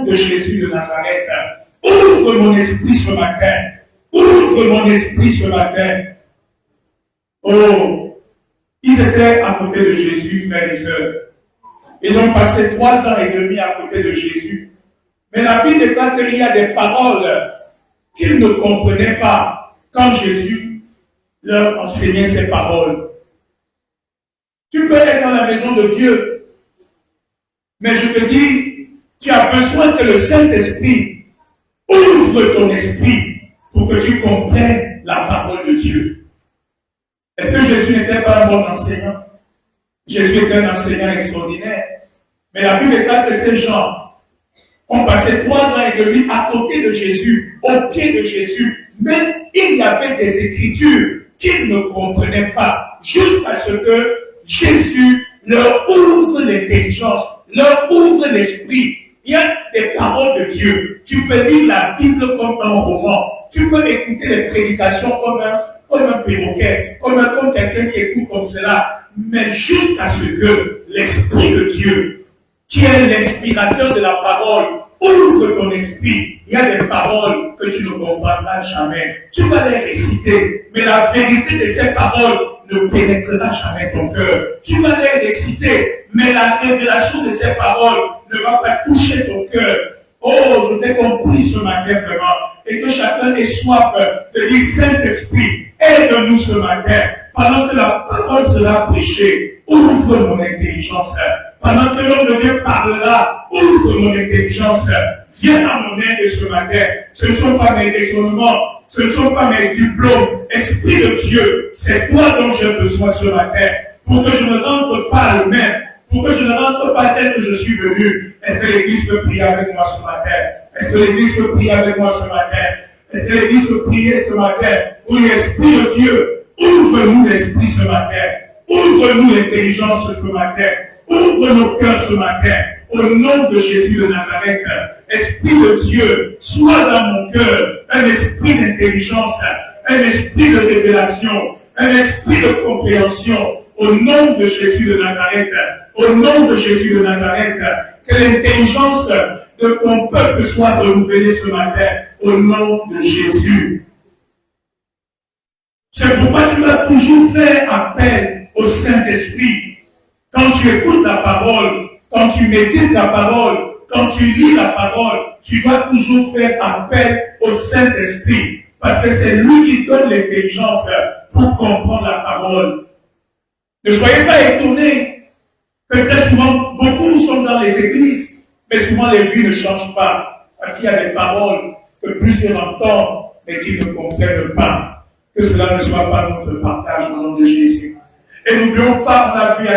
nom de Jésus de Nazareth, ouvre mon esprit ce matin. Ouvre mon esprit ce matin. Oh, ils étaient à côté de Jésus, frères et sœurs. Ils ont passé 3 ans et demi à côté de Jésus. Mais la Bible déclare qu'il y a des paroles qu'ils ne comprenaient pas quand Jésus leur enseignait ces paroles. Tu peux être dans la maison de Dieu, mais je te dis, tu as besoin que le Saint-Esprit ouvre ton esprit pour que tu comprennes la parole de Dieu. Est-ce que Jésus n'était pas un bon enseignant? Jésus était un enseignant extraordinaire. Mais la Bible déclare que ces gens ont passé 3 ans et demi à côté de Jésus, au pied de Jésus. Mais il y avait des écritures qu'ils ne comprenaient pas, jusqu'à ce que Jésus leur ouvre l'intelligence, leur ouvre l'esprit. Il y a des paroles de Dieu. Tu peux lire la Bible comme un roman. Tu peux écouter les prédications comme un perroquet, comme quelqu'un qui écoute comme cela. Mais jusqu'à ce que l'Esprit de Dieu, qui est l'inspirateur de la parole, ouvre ton esprit. Il y a des paroles que tu ne comprendras jamais. Tu vas les réciter, mais la vérité de ces paroles ne pénétrera jamais ton cœur. Tu vas les réciter, mais la révélation de ces paroles ne va pas toucher ton cœur. Oh, je t'ai compris ce matin vraiment. Et que chacun ait soif de dire Saint-Esprit, aide-nous ce matin. Pendant que la parole sera prêchée, ouvre mon intelligence. Pendant que l'homme de Dieu parlera, ouvre mon intelligence. Viens à mon aide ce matin. Ce ne sont pas mes raisonnements, ce ne sont pas mes diplômes. Esprit de Dieu, c'est toi dont j'ai besoin ce matin. Pour que je ne rentre pas le même, pour que je ne rentre pas tel que je suis venu. Est-ce que l'Église peut prier avec moi ce matin? Est-ce que l'Église peut prier avec moi ce matin? Est-ce que l'Église peut prier ce matin? Oui, Esprit de Dieu, ouvre-nous l'esprit ce matin. Ouvre-nous l'intelligence ce matin. Ouvre nos cœurs ce matin. Au nom de Jésus de Nazareth, Esprit de Dieu, sois dans mon cœur un esprit d'intelligence, un esprit de révélation, un esprit de compréhension. Au nom de Jésus de Nazareth, au nom de Jésus de Nazareth, que l'intelligence de ton peuple soit renouvelée ce matin, au nom de Jésus. C'est pourquoi tu vas toujours faire appel au Saint-Esprit. Quand tu écoutes la parole, quand tu médites la parole, quand tu lis la parole, tu vas toujours faire appel au Saint-Esprit. Parce que c'est lui qui donne l'intelligence pour comprendre la parole. Ne soyez pas étonnés que très souvent, beaucoup sont dans les églises, mais souvent les vies ne changent pas. Parce qu'il y a des paroles que plusieurs entendent, mais qui ne comprennent pas. Que cela ne soit pas notre partage au nom de Jésus. Et n'oublions pas, on a vu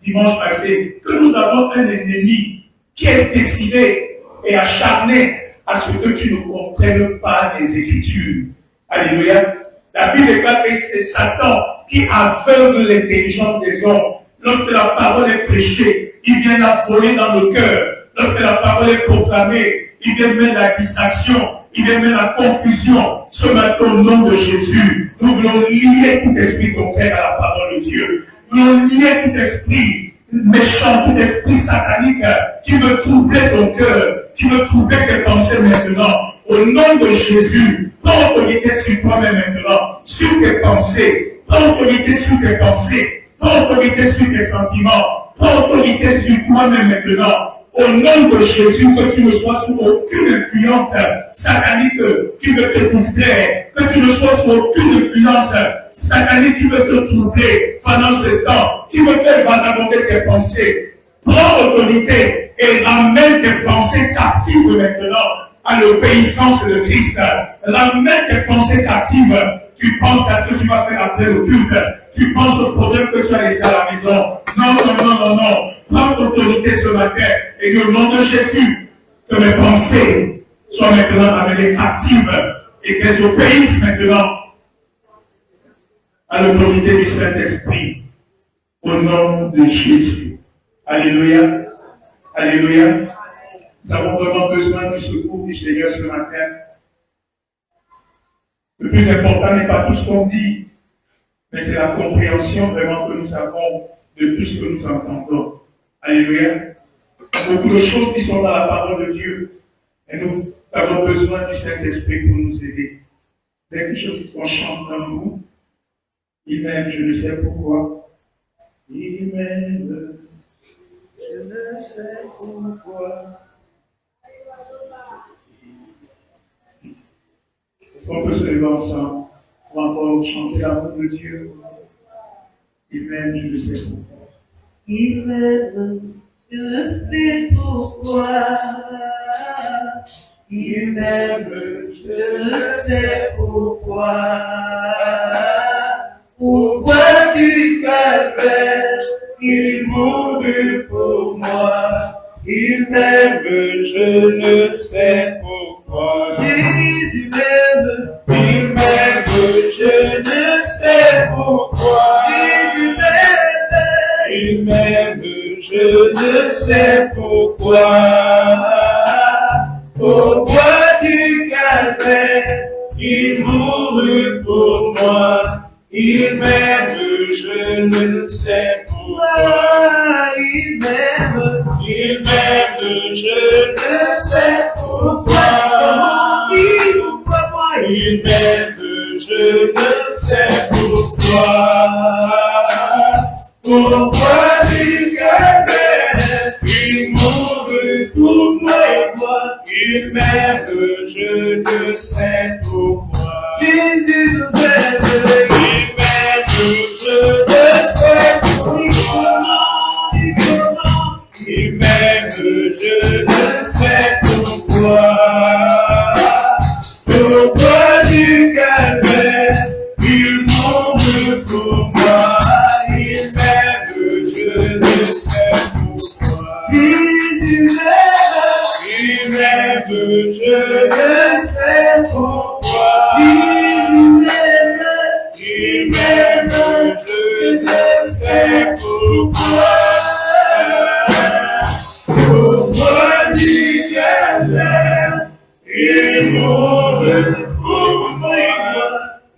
dimanche passé, que nous avons un ennemi qui est décidé et acharné à ce que tu ne comprennes pas les Écritures. Alléluia. La Bible déclare que c'est Satan qui aveugle l'intelligence des hommes. Lorsque la parole est prêchée, il vient la voler dans le cœur. Lorsque la parole est proclamée, il vient mettre la distraction, il vient mettre la confusion. Ce matin, au nom de Jésus, nous voulons lier tout esprit contraire à la parole de Dieu. Nous voulons lier tout esprit méchant, tout esprit satanique qui veut troubler ton cœur, qui veut troubler tes pensées maintenant. Au nom de Jésus, prends autorité sur toi-même maintenant, sur tes pensées, prends autorité sur tes pensées, prends autorité sur tes sentiments, prends autorité sur toi-même maintenant. Au nom de Jésus, que tu ne sois sous aucune influence satanique qui veut te distraire, que tu ne sois sous aucune influence satanique qui veut te troubler pendant ce temps, qui veut faire vagabonder tes pensées. Prends autorité et ramène tes pensées captives maintenant à l'obéissance de Christ. Ramène tes pensées captives. Tu penses à ce que tu vas faire après le culte. Tu penses au problème que tu as laissé à la maison. Non. Prends autorité ce matin et au nom de Jésus, que mes pensées soient maintenant amenées captives et qu'elles obéissent maintenant à l'autorité du Saint-Esprit. Au nom de Jésus. Alléluia. Alléluia. Nous avons vraiment besoin du secours du Seigneur ce matin. Le plus important n'est pas tout ce qu'on dit, mais c'est la compréhension vraiment que nous avons de tout ce que nous entendons. Alléluia. Beaucoup de choses qui sont dans la parole de Dieu Et nous avons besoin du Saint-Esprit pour nous aider. Quelque chose qu'on chante en nous, il m'aime, je ne sais pourquoi. Il m'aime, je ne sais pourquoi. Est-ce qu'on peut se lever ensemble pour encore chanter l'amour de Dieu? Il m'aime, je ne sais pourquoi. Il m'aime, je ne sais pourquoi. Il m'aime, je ne sais pourquoi. Pourquoi du calvaire, il mourut pour moi. Il m'aime, je ne sais pourquoi. Jésus m'aime, il m'aime, je ne sais pourquoi. Jésus m'aime, il m'aime, je ne sais pourquoi. Pourquoi du calvaire, il mourut pour moi. Il m'aime, je ne sais pourquoi. Il m'aime, je ne sais pourquoi. Il m'aime, je ne sais pourquoi. Pourquoi du calvaire, il mourut pour moi. Il m'aime, je ne sais pourquoi. Jésus m'aime, il m'aime, je ne sais pourquoi. Il m'aime, je ne sais pourquoi. Pourquoi du calvaire, il mourut pour moi. Il m'aime, je ne sais pourquoi. Il m'aime, je ne sais pourquoi. Il m'aime, je ne sais pourquoi. Pourquoi du calvaire, il mourut pour moi.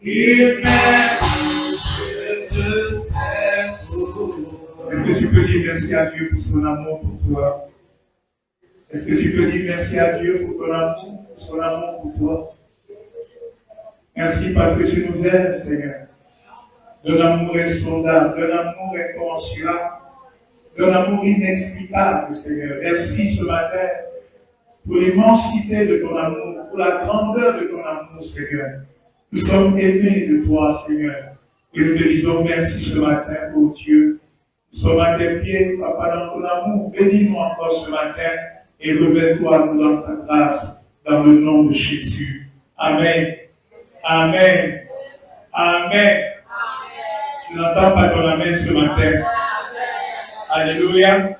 Il m'aime, je ne sais pourquoi. Est-ce que tu peux dire merci à Dieu pour son amour pour toi? Est-ce que tu peux dire merci à Dieu pour ton amour, pour son amour pour toi? Merci parce que tu nous aimes, Seigneur. D'un amour insondable, d'un amour incommensurable, d'un amour inexplicable, Seigneur. Merci ce matin pour l'immensité de ton amour, pour la grandeur de ton amour, Seigneur. Nous sommes aimés de toi, Seigneur. Et nous te disons merci ce matin pour Dieu. Nous sommes à tes pieds, Papa, dans ton amour. Bénis-nous encore ce matin et révèle-toi nous dans ta grâce, dans le nom de Jésus. Amen. Amen. Amen. Je n'entends pas ton amen ce matin. Alléluia.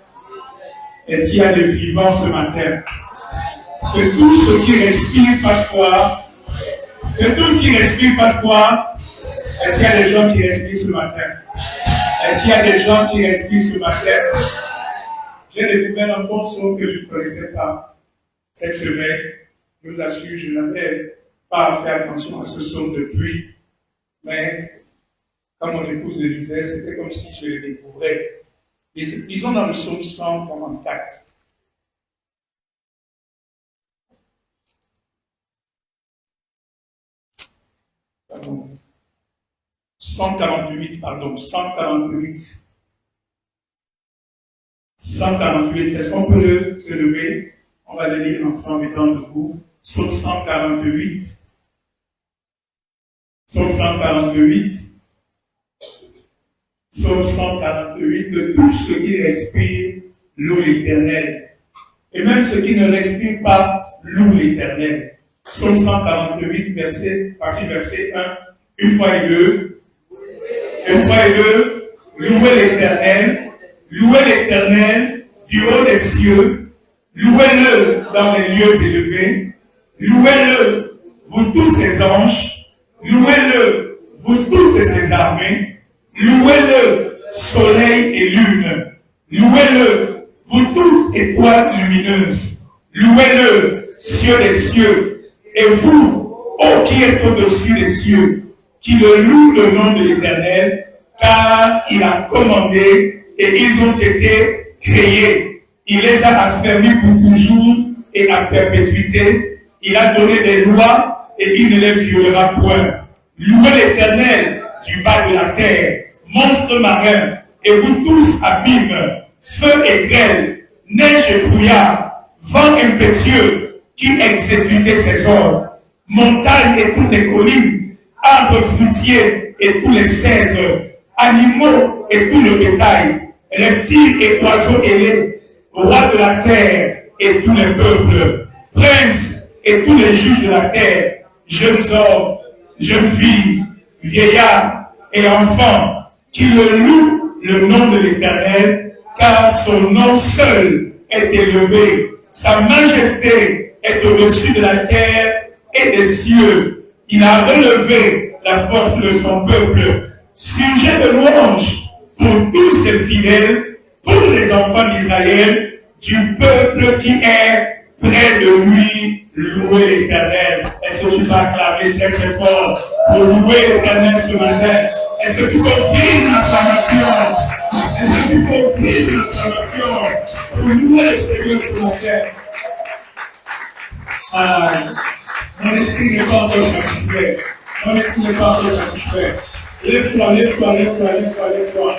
Est-ce qu'il y a des vivants ce matin? Que tout ce qui respire fasse quoi? Que tout ce qui respire fasse quoi? Est-ce qu'il y a des gens qui respirent ce matin? Est-ce qu'il y a des gens qui respirent ce matin? J'ai découvert un bon son que je ne connaissais pas cette semaine. Je vous assure, je n'avais pas fait attention à ce son depuis. Mais, comme mon épouse le disait, c'était comme si je le découvrais. Disons dans le psaume 144. Pardon. 148. 148. Est-ce qu'on peut se lever? On va le lire ensemble étant debout. Psaume 148. Psaume 148. Psaume 148. De tout ce qui respire, loue l'Éternel. Et même ceux qui ne respirent pas, loue l'Éternel. Psaume 148, partie verset 1. Une fois et deux. Une fois et deux. Louez l'Éternel. Louez l'Éternel du haut des cieux. Louez-le dans les lieux élevés. Louez-le, vous tous les anges. Louez-le, vous toutes les armées. Louez-le, soleil et lune. Louez-le, vous toutes étoiles lumineuses. Louez-le, cieux des cieux. Et vous, ô qui êtes au-dessus des cieux, qui le louent le nom de l'Éternel, car il a commandé et ils ont été créés. Il les a affermis pour toujours et à perpétuité. Il a donné des lois et il ne les violera point. Louez l'Éternel du bas de la terre, monstres marins, et vous tous abîmes, feu et grêle, neige et brouillard, vent impétueux qui exécutait ses ordres, montagnes et toutes les collines, arbres fruitiers et tous les cèdres, animaux et tout le bétail, reptiles et oiseaux ailés, rois de la terre et tous les peuples, princes et tous les juges de la terre, jeunes hommes, jeunes filles, vieillards et enfants, qui le louent le nom de l'Éternel, car son nom seul est élevé. Sa majesté est au-dessus de la terre et des cieux. Il a relevé la force de son peuple. Sujet de louange pour tous ses fidèles, pour les enfants d'Israël, du peuple qui est près de lui, louer l'Éternel. Est-ce que tu vas acclamer très très fort pour louer l'Éternel ce matin? Est-ce que tu confirmes l'acclamation? Est-ce que tu confirmes l'acclamation pour louer le Seigneur ce matin? Mon esprit n'est pas encore satisfait. Mon esprit n'est pas encore satisfait. Lève-toi, lève-toi, lève-toi, lève-toi, lève-toi.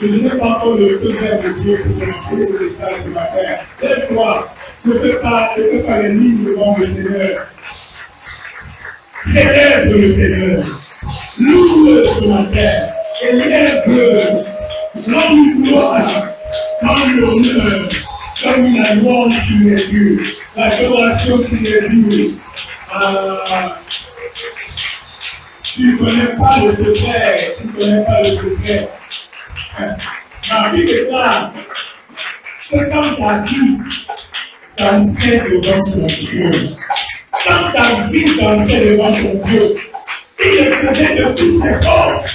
Je ne n'ai pas encore le feu vert de Dieu pour commencer le message ce matin. Lève-toi. Je ne peux pas les lignes devant le Seigneur. Célèbre le Seigneur. Loue-le ce matin. Élève-le. Rends-lui gloire. Rends-lui l'honneur. Donne-lui la louange qui lui est due. L'adoration qui lui est due. Tu ne connais pas le secret. Tu ne connais pas le secret. Ma vie déclare que quand ta vie dansait devant son Dieu, quand ta vie dansait devant son Dieu, il le faisait de toutes ses forces,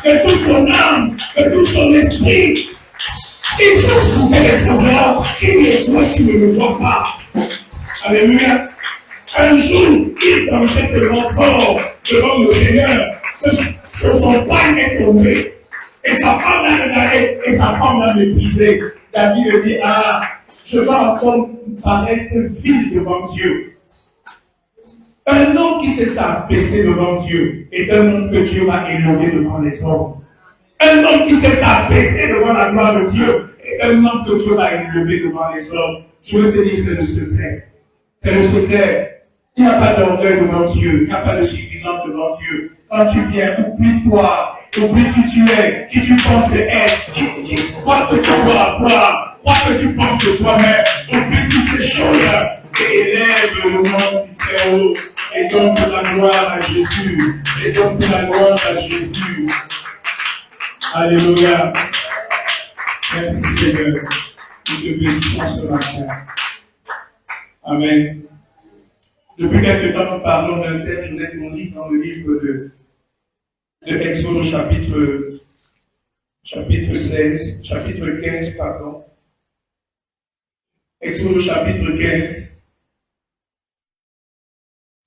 de toute son âme, de tout son esprit. Il se pouvait de savoir qui est toi qui ne le vois pas. Alléluia. Un jour, il dansait tellement fort devant le Seigneur que son pain est tombé. Et sa femme l'a méprisé. David dit, je vais encore paraître vil devant Dieu. Un homme qui sait s'abaisser devant Dieu est un homme que Dieu va élever devant les hommes. Un homme qui sait s'abaisser devant la gloire de Dieu est un homme que Dieu va élever devant les hommes. Je veux te dire, c'est le secret. C'est le secret. Il n'y a pas d'orgueil devant Dieu. Il n'y a pas de suffisance devant Dieu. Quand tu viens, oublie-toi. Oublie qui tu es, qui tu penses être, quoi que tu dois avoir, quoi que tu penses de toi-même. Oublie toutes ces choses et élève le nom du Très-Haut. Et donne pour la gloire à Jésus. Et donne pour la gloire à Jésus. Alléluia. Merci Seigneur. Nous te bénissons ce matin. Amen. Depuis quelque temps, nous parlons d'un texte, je vais mon livre dans le livre de Exode chapitre 15, pardon. Exode chapitre 15.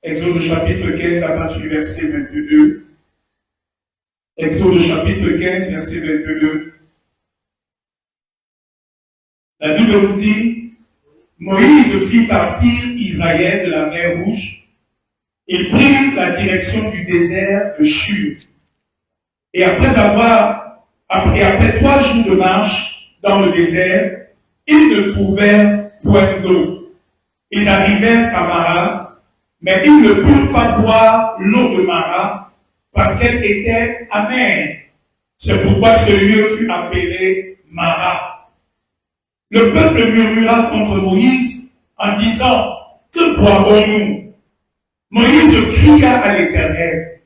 Exode chapitre 15 à partir du verset 22. Exode chapitre 15, verset 22. La Bible nous dit, Moïse fit partir Israël de la mer Rouge. Il prit la direction du désert de Shur. Et après 3 jours de marche dans le désert, ils ne trouvèrent point d'eau. Ils arrivèrent à Mara, mais ils ne purent pas boire l'eau de Mara parce qu'elle était amère. C'est pourquoi ce lieu fut appelé Mara. Le peuple murmura contre Moïse en disant, que boirons-nous? Moïse cria à l'Éternel.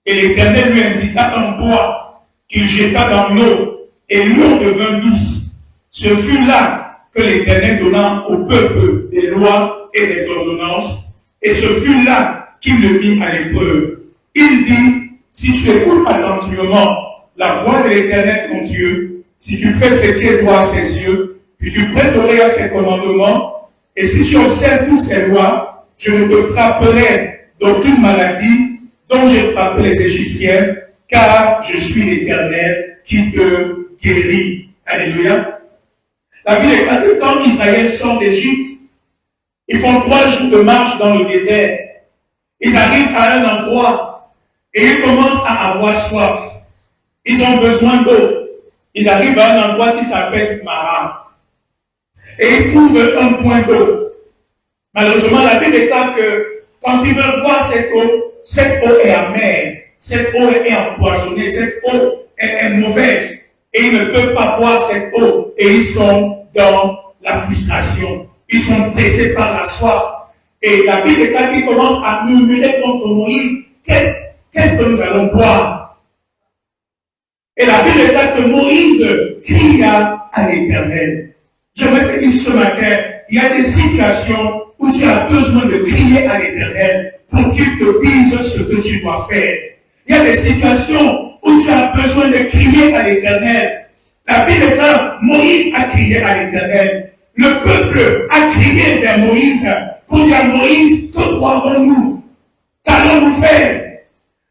Et l'Éternel lui indiqua un bois qu'il jeta dans l'eau, et l'eau devint douce. Ce fut là que l'Éternel donna au peuple des lois et des ordonnances, et ce fut là qu'il le mit à l'épreuve. Il dit, si tu écoutes attentivement la voix de l'Éternel ton Dieu, si tu fais ce qui est droit à ses yeux, puis tu prêtes l'oreille à ses commandements, et si tu observes toutes ses lois, je ne te frapperai d'aucune maladie dont j'ai frappé les Égyptiens, car je suis l'Éternel qui te guérit. Alléluia. La Bible déclare que quand Israël sort d'Égypte, Ils font 3 jours de marche dans le désert. Ils arrivent à un endroit et ils commencent à avoir soif. Ils ont besoin d'eau. Ils arrivent à un endroit qui s'appelle Mara. Et ils trouvent un point d'eau. Malheureusement, la Bible déclare que quand ils veulent boire cette eau est amère, cette eau est empoisonnée, cette eau est mauvaise. Et ils ne peuvent pas boire cette eau. Et ils sont dans la frustration. Ils sont pressés par la soif. Et la Bible déclare qu'ils commencent à murmurer contre Moïse. Qu'est-ce que nous allons boire? Et la Bible déclare que Moïse cria à l'Éternel. J'aimerais te dire ce matin, il y a des situations où tu as besoin de crier à l'Éternel pour qu'il te dise ce que tu dois faire. Il y a des situations où tu as besoin de crier à l'Éternel. La Bible déclare, Moïse a crié à l'Éternel. Le peuple a crié vers Moïse pour dire à Moïse, que boirons-nous? Qu'allons-nous faire?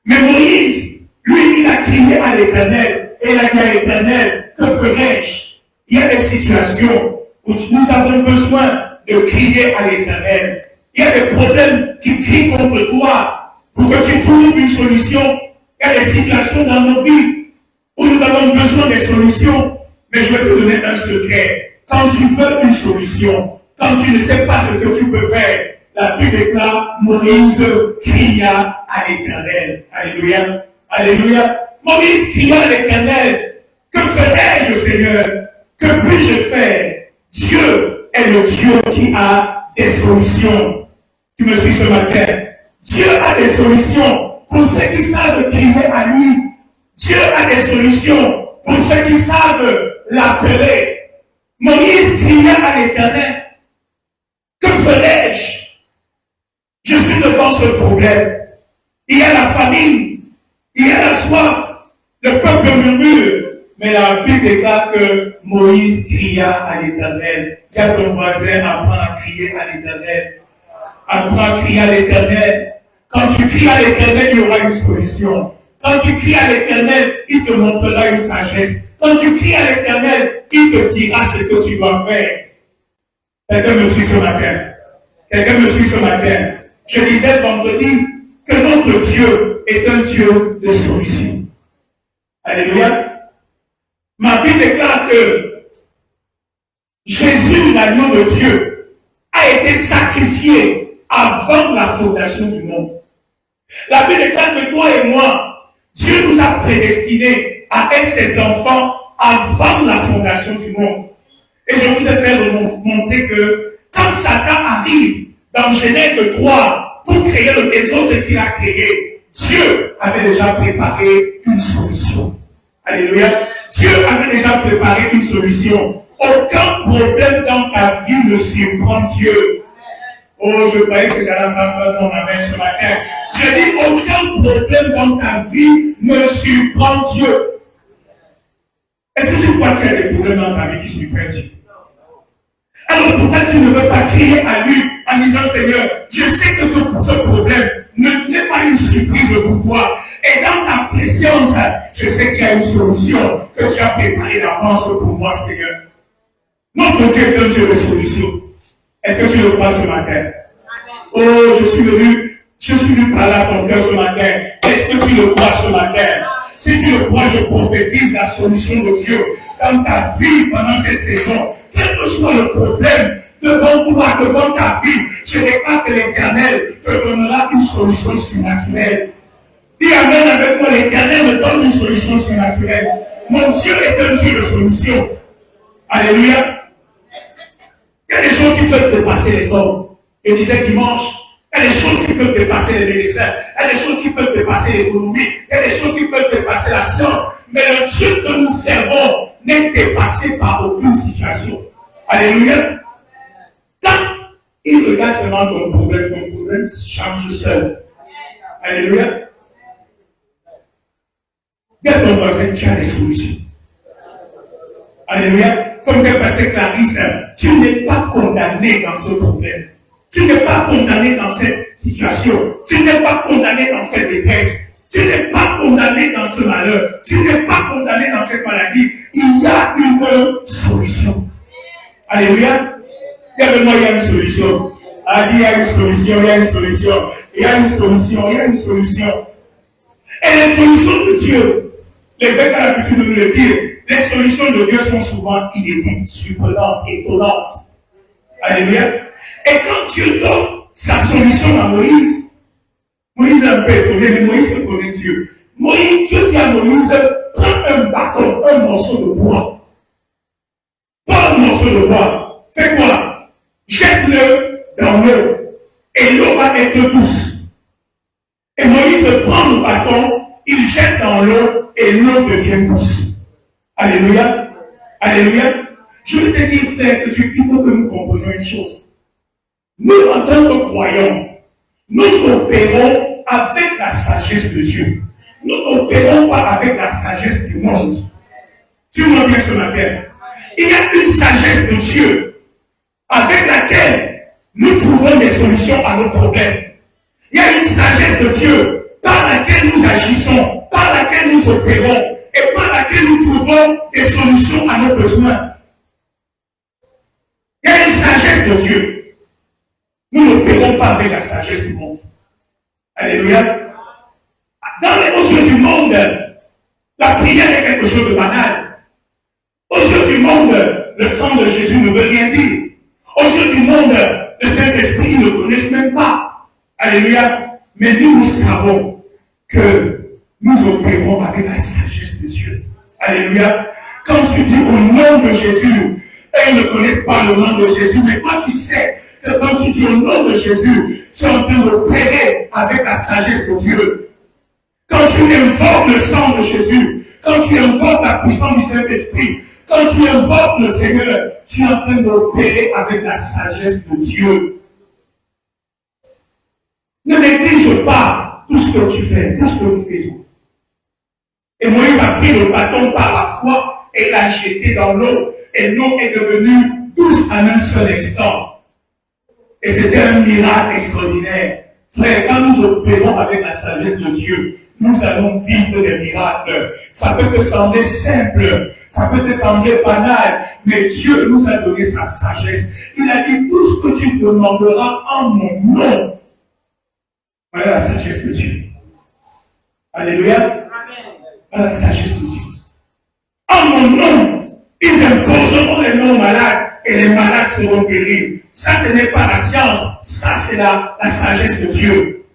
Mais Moïse, lui, il a crié à l'Éternel et il a dit à l'Éternel, que ferai-je? Il y a des situations où nous avons besoin de crier à l'Éternel. Il y a des problèmes qui crient contre toi pour que tu trouves une solution. Il y a des situations dans nos vies où nous avons besoin des solutions. Mais je vais te donner un secret. Quand tu veux une solution, quand tu ne sais pas ce que tu peux faire, la Bible déclare, Moïse cria à l'Éternel. Alléluia. Alléluia. Moïse cria à l'Éternel. Que ferai-je, Seigneur? Que puis-je faire? Dieu est le Dieu qui a des solutions. Tu me suis ce matin? Dieu a des solutions pour ceux qui savent crier à lui. Dieu a des solutions pour ceux qui savent l'appeler. Moïse cria à l'Éternel. Que ferai-je? Je suis devant ce problème. Il y a la famine, il y a la soif, le peuple murmure. Mais la Bible déclare que Moïse cria à l'Éternel. Dis à ton voisin, apprends à crier à l'Éternel. Apprends à crier à l'Éternel. Quand tu cries à l'Éternel, il y aura une solution. Quand tu cries à l'Éternel, il te montrera une sagesse. Quand tu cries à l'Éternel, il te dira ce que tu dois faire. Quelqu'un me suit ce matin. Quelqu'un me suit ce matin. Je disais vendredi que notre Dieu est un Dieu de solution. Alléluia. Ma Bible déclare que Jésus, l'agneau de Dieu, a été sacrifié avant la fondation du monde. La Bible déclare que toi et moi, Dieu nous a prédestinés à être ses enfants avant la fondation du monde. Et je vous ai fait montrer que quand Satan arrive dans Genèse 3 pour créer le désordre qu'il a créé, Dieu avait déjà préparé une solution. Alléluia. Dieu avait déjà préparé une solution. Aucun problème dans ta vie ne surprend Dieu. Oh, je croyais que j'allais entendre ton amen ce matin. Je dis, aucun problème dans ta vie ne surprend Dieu. Est-ce que tu crois qu'il y a des problèmes dans ta vie qui surprennent Dieu? Alors pourquoi tu ne veux pas crier à lui en disant, Seigneur, je sais que ce problème n'est pas une surprise pour toi. Et dans ta présence, je sais qu'il y a une solution que tu as préparée d'avance pour moi, Seigneur. Notre Dieu est un Dieu de solution. Est-ce que tu le crois ce matin? Oh, je suis venu parler à ton cœur ce matin. Est-ce que tu le crois ce matin? Si tu le crois, je prophétise la solution de Dieu dans ta vie pendant cette saison. Quel que soit le problème devant toi, devant ta vie, je déclare que l'Éternel te donnera une solution surnaturelle. Dis amen avec moi, l'Éternel me donne une solution surnaturelle. Mon Dieu est un Dieu de solution. Alléluia. Il y a des choses qui peuvent dépasser les hommes. Je disais dimanche, il y a des choses qui peuvent dépasser les médecins. Il y a des choses qui peuvent dépasser l'économie. Il y a des choses qui peuvent dépasser la science. Mais le Dieu que nous servons n'est dépassé par aucune situation. Alléluia. Quand il regarde seulement ton problème change seul. Alléluia. Dis à ton voisin, tu as des solutions. Alléluia. Comme dit Pasteur Clarisse, tu n'es pas condamné dans ce problème. Tu n'es pas condamné dans cette situation. Tu n'es pas condamné dans cette détresse. Tu n'es pas condamné dans ce malheur. Tu n'es pas condamné dans cette maladie. Il y a une solution. Alléluia. Dis avec moi, il y a une solution. a dit il y a une solution, il y a une solution, il y a une solution, il y a une solution. Et les solutions de Dieu, l'évêque a l'habitude de nous le dire, les solutions de Dieu sont souvent inédites, surprenantes, étonnantes. Alléluia. Et quand Dieu donne sa solution à Moïse, Moïse est un peu étonné, mais Moïse connaît Dieu. Dieu dit à Moïse, prends un bâton, un morceau de bois. Prends un morceau de bois. Fais quoi? Jette-le dans l'eau. Et l'eau va être douce. Et Moïse prend le bâton, il jette dans l'eau et l'eau devient douce. Alléluia. Alléluia. Je veux te dire, frère, il faut que nous comprenions une chose. Nous, en tant que croyants, nous opérons avec la sagesse de Dieu. Nous n'opérons pas avec la sagesse du monde. Tu vois bien ce matin. Il y a une sagesse de Dieu avec laquelle nous trouvons des solutions à nos problèmes. Il y a une sagesse de Dieu par laquelle nous agissons, par laquelle nous opérons et par laquelle nous trouvons des solutions à nos besoins. Il y a une sagesse de Dieu. Nous n'opérons pas avec la sagesse du monde. Alléluia. Dans les yeux du monde, la prière est quelque chose de banal. Aux yeux du monde, le sang de Jésus ne veut rien dire. Aux yeux du monde, le Saint-Esprit, ils ne connaissent même pas. Alléluia. Mais nous savons que nous opérons avec la sagesse de Dieu. Alléluia. Quand tu dis au nom de Jésus, et ils ne connaissent pas le nom de Jésus, mais toi tu sais que quand tu dis au nom de Jésus, tu es en train d'opérer avec la sagesse de Dieu. Quand tu invoques le sang de Jésus, quand tu invoques la puissance du Saint-Esprit, quand tu invoques le Seigneur, tu es en train d'opérer avec la sagesse de Dieu. Ne néglige pas tout ce que tu fais, tout ce que nous faisons. Et Moïse a pris le bâton par la foi et l'a jeté dans l'eau. Et l'eau est devenue douce en un seul instant. Et c'était un miracle extraordinaire. Frère, quand nous opérons avec la sagesse de Dieu, nous allons vivre des miracles. Ça peut te sembler simple, ça peut te sembler banal, mais Dieu nous a donné sa sagesse. Il a dit, tout ce que tu demanderas en mon nom. Voilà la sagesse de Dieu. Alléluia. Voilà la sagesse de Dieu. En mon nom, ils imposeront les noms malades et les malades seront guéris. Ça, ce n'est pas la science, ça, c'est la sagesse de Dieu.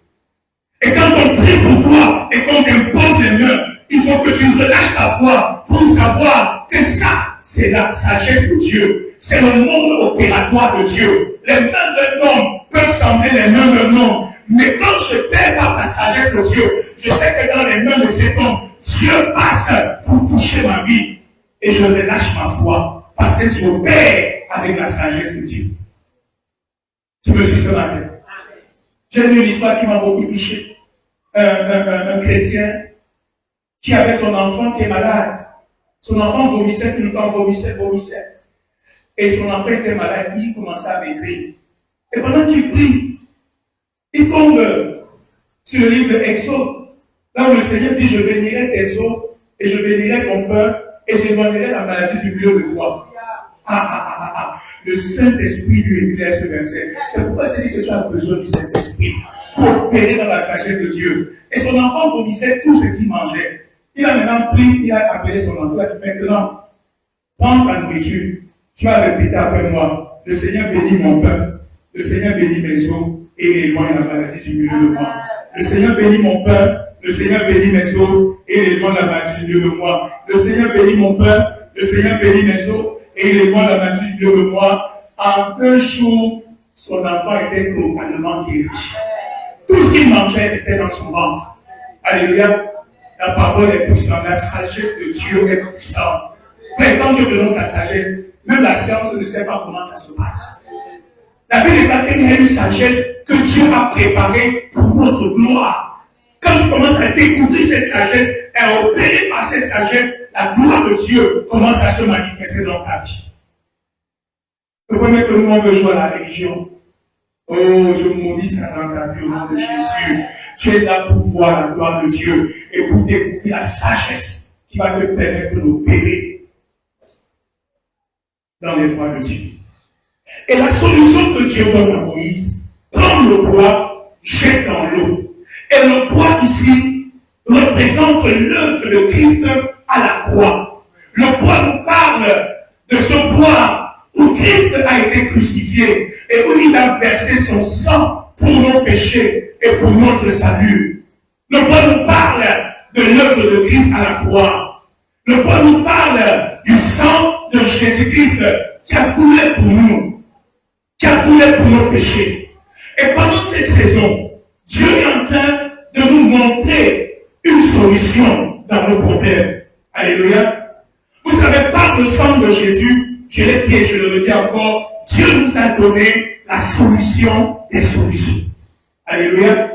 Et quand on prie pour toi et qu'on t'impose les mains, il faut que tu relâches ta foi pour savoir que ça, c'est la sagesse de Dieu. C'est le monde opératoire de Dieu. Les mains d'un homme peuvent sembler les mains d'un homme. Mais quand je perds par la sagesse de Dieu, je sais que dans les mains de cet homme, Dieu passe pour toucher ma vie. Et je relâche ma foi. Parce que je perds avec la sagesse de Dieu. Tu me suis ce matin. J'ai lu une histoire qui m'a beaucoup touché. Un chrétien qui avait son enfant qui est malade. Son enfant vomissait tout le temps, vomissait. Et son enfant était malade, il commençait à maigrir. Et pendant qu'il prie, il tombe sur le livre de Exode, là où le Seigneur dit, je bénirai tes os, et je bénirai ton pain, et je éloignerai la maladie du milieu de toi. Le Saint-Esprit lui éclaire ce verset. C'est pourquoi je te dis que tu as besoin du Saint-Esprit pour opérer dans la sagesse de Dieu. Et son enfant vomissait tout ce qu'il mangeait. Il a maintenant pris, il a appelé son enfant, il a dit maintenant, prends ta nourriture. Tu vas répéter après moi. Le Seigneur bénit mon pain. Le Seigneur bénit mes os et éloigne la maladie du milieu de moi. Le Seigneur bénit mon pain. Le Seigneur bénit mes os et éloigne la maladie du milieu de moi. Le Seigneur bénit mon pain. Le Seigneur bénit mes os et éloigne la maladie du milieu de moi. En un jour, son enfant était totalement guéri. Tout ce qu'il mangeait était dans son ventre. Alléluia. La parole est puissante. La sagesse de Dieu est puissante. Frère, quand Dieu donne sa sagesse, même la science ne sait pas comment ça se passe. La Bible est qu'il y a une sagesse que Dieu a préparée pour notre gloire. Quand tu commences à découvrir cette sagesse et opérer par cette sagesse, la gloire de Dieu commence à se manifester dans ta vie. Le premier que nous, on veut jouer à la religion. Oh, je maudis ça dans ta vie au nom de Jésus. Tu es là pour voir la gloire de Dieu et pour découvrir la sagesse qui va te permettre d'opérer dans les voies de Dieu. Et la solution que Dieu donne à Moïse, prends le bois, jette dans l'eau. Et le bois ici représente l'œuvre de Christ à la croix. Le bois nous parle de ce bois où Christ a été crucifié et où il a versé son sang pour nos péchés et pour notre salut. Le bois nous parle de l'œuvre de Christ à la croix. Le bois nous parle du sang de Jésus-Christ qui a coulé pour nous, qui a coulé pour nos péchés. Et pendant cette saison, Dieu est en train de nous montrer une solution dans nos problèmes. Alléluia. Vous savez, par le sang de Jésus, je l'ai dit et je le redis encore, Dieu nous a donné la solution des solutions. Alléluia.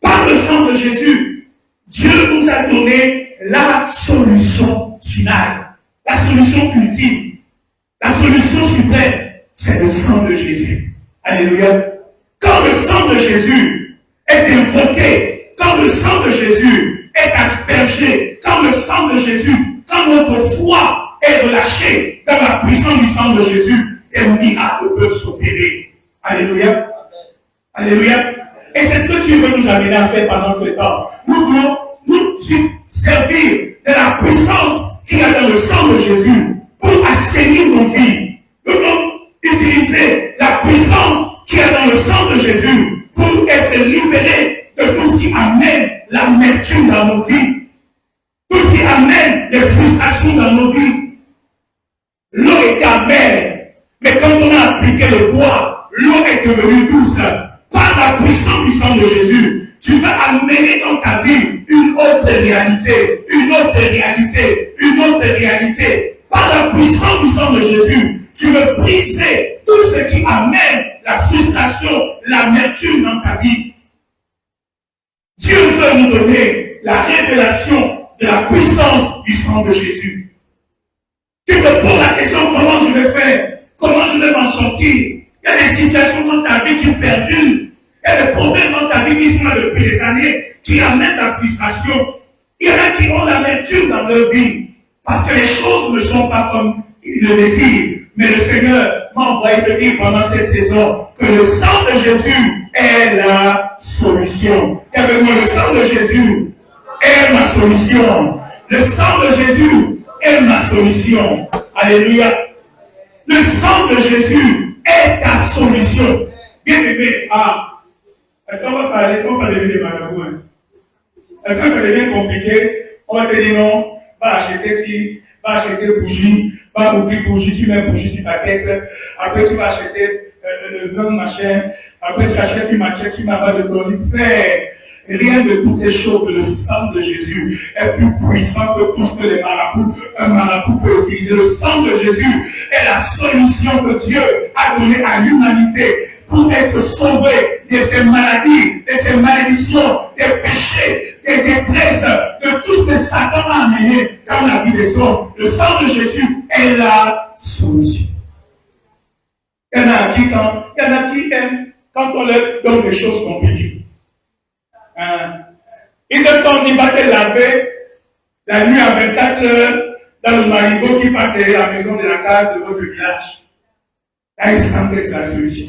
Par le sang de Jésus, Dieu nous a donné la solution finale, la solution ultime, la solution suprême, c'est le sang de Jésus. Alléluia. Quand le sang de Jésus est invoqué, quand le sang de Jésus est aspergé, quand le sang de Jésus, quand notre foi est relâchée dans la puissance du sang de Jésus, des miracles peuvent s'opérer. Alléluia. Alléluia. Et c'est ce que Dieu veut nous amener à faire pendant ce temps. Nous voulons nous servir de la puissance qu'il y a dans le sang de Jésus pour assainir nos vies. Nous voulons utiliser la puissance qu'il y a dans le sang de Jésus pour être libérés de tout ce qui amène l'amertume dans nos vies, tout ce qui amène les frustrations dans nos vies. L'eau est amère, mais quand on a appliqué le bois, l'eau est devenue douce. Par la puissance du sang de Jésus, tu vas amener dans ta vie une autre réalité, une autre réalité, une autre réalité. Par la puissance du sang de Jésus, tu veux briser tout ce qui amène la frustration, l'amertume dans ta vie. Dieu veut nous donner la révélation de la puissance du sang de Jésus. Tu te poses la question, comment je vais faire? Comment je vais m'en sortir? Il y a des situations dans ta vie qui perdurent. Il y a des problèmes dans ta vie qui sont là depuis des années, qui amènent la frustration. Il y en a qui ont l'amertume dans leur vie, parce que les choses ne sont pas comme ils le désirent. Mais le Seigneur m'a envoyé te dire pendant cette saison que le sang de Jésus est la solution. Et avec moi, le sang de Jésus est ma solution. Le sang de Jésus est ma solution. Alléluia. Le sang de Jésus est ta solution. Bien aimé, est-ce qu'on va parler, on va devenir des malheureux? Est-ce que ça devient compliqué? On va te dire non, va acheter ci, va acheter bougie, va ouvrir bougie, tu mets bougie sur ta tête, après tu vas acheter le vin, machin, après tu achètes une machin, tu m'as pas de ton lit. Frère, rien de toutes ces choses, le sang de Jésus est plus puissant que tout ce que les marabouts, un marabout peut utiliser. Le sang de Jésus est la solution que Dieu a donnée à l'humanité pour être sauvé de ces maladies, de ces malédictions, des péchés, des détresses, de tout ce que Satan a amené dans la vie des hommes. Le sang de Jésus est la solution. Il y en a qui aiment quand on leur donne des choses compliquées. Ils aiment quand on va te laver la nuit à 24 heures dans le marigot qui passe derrière la maison de la case de votre village. Là, ils sentent que c'est la solution.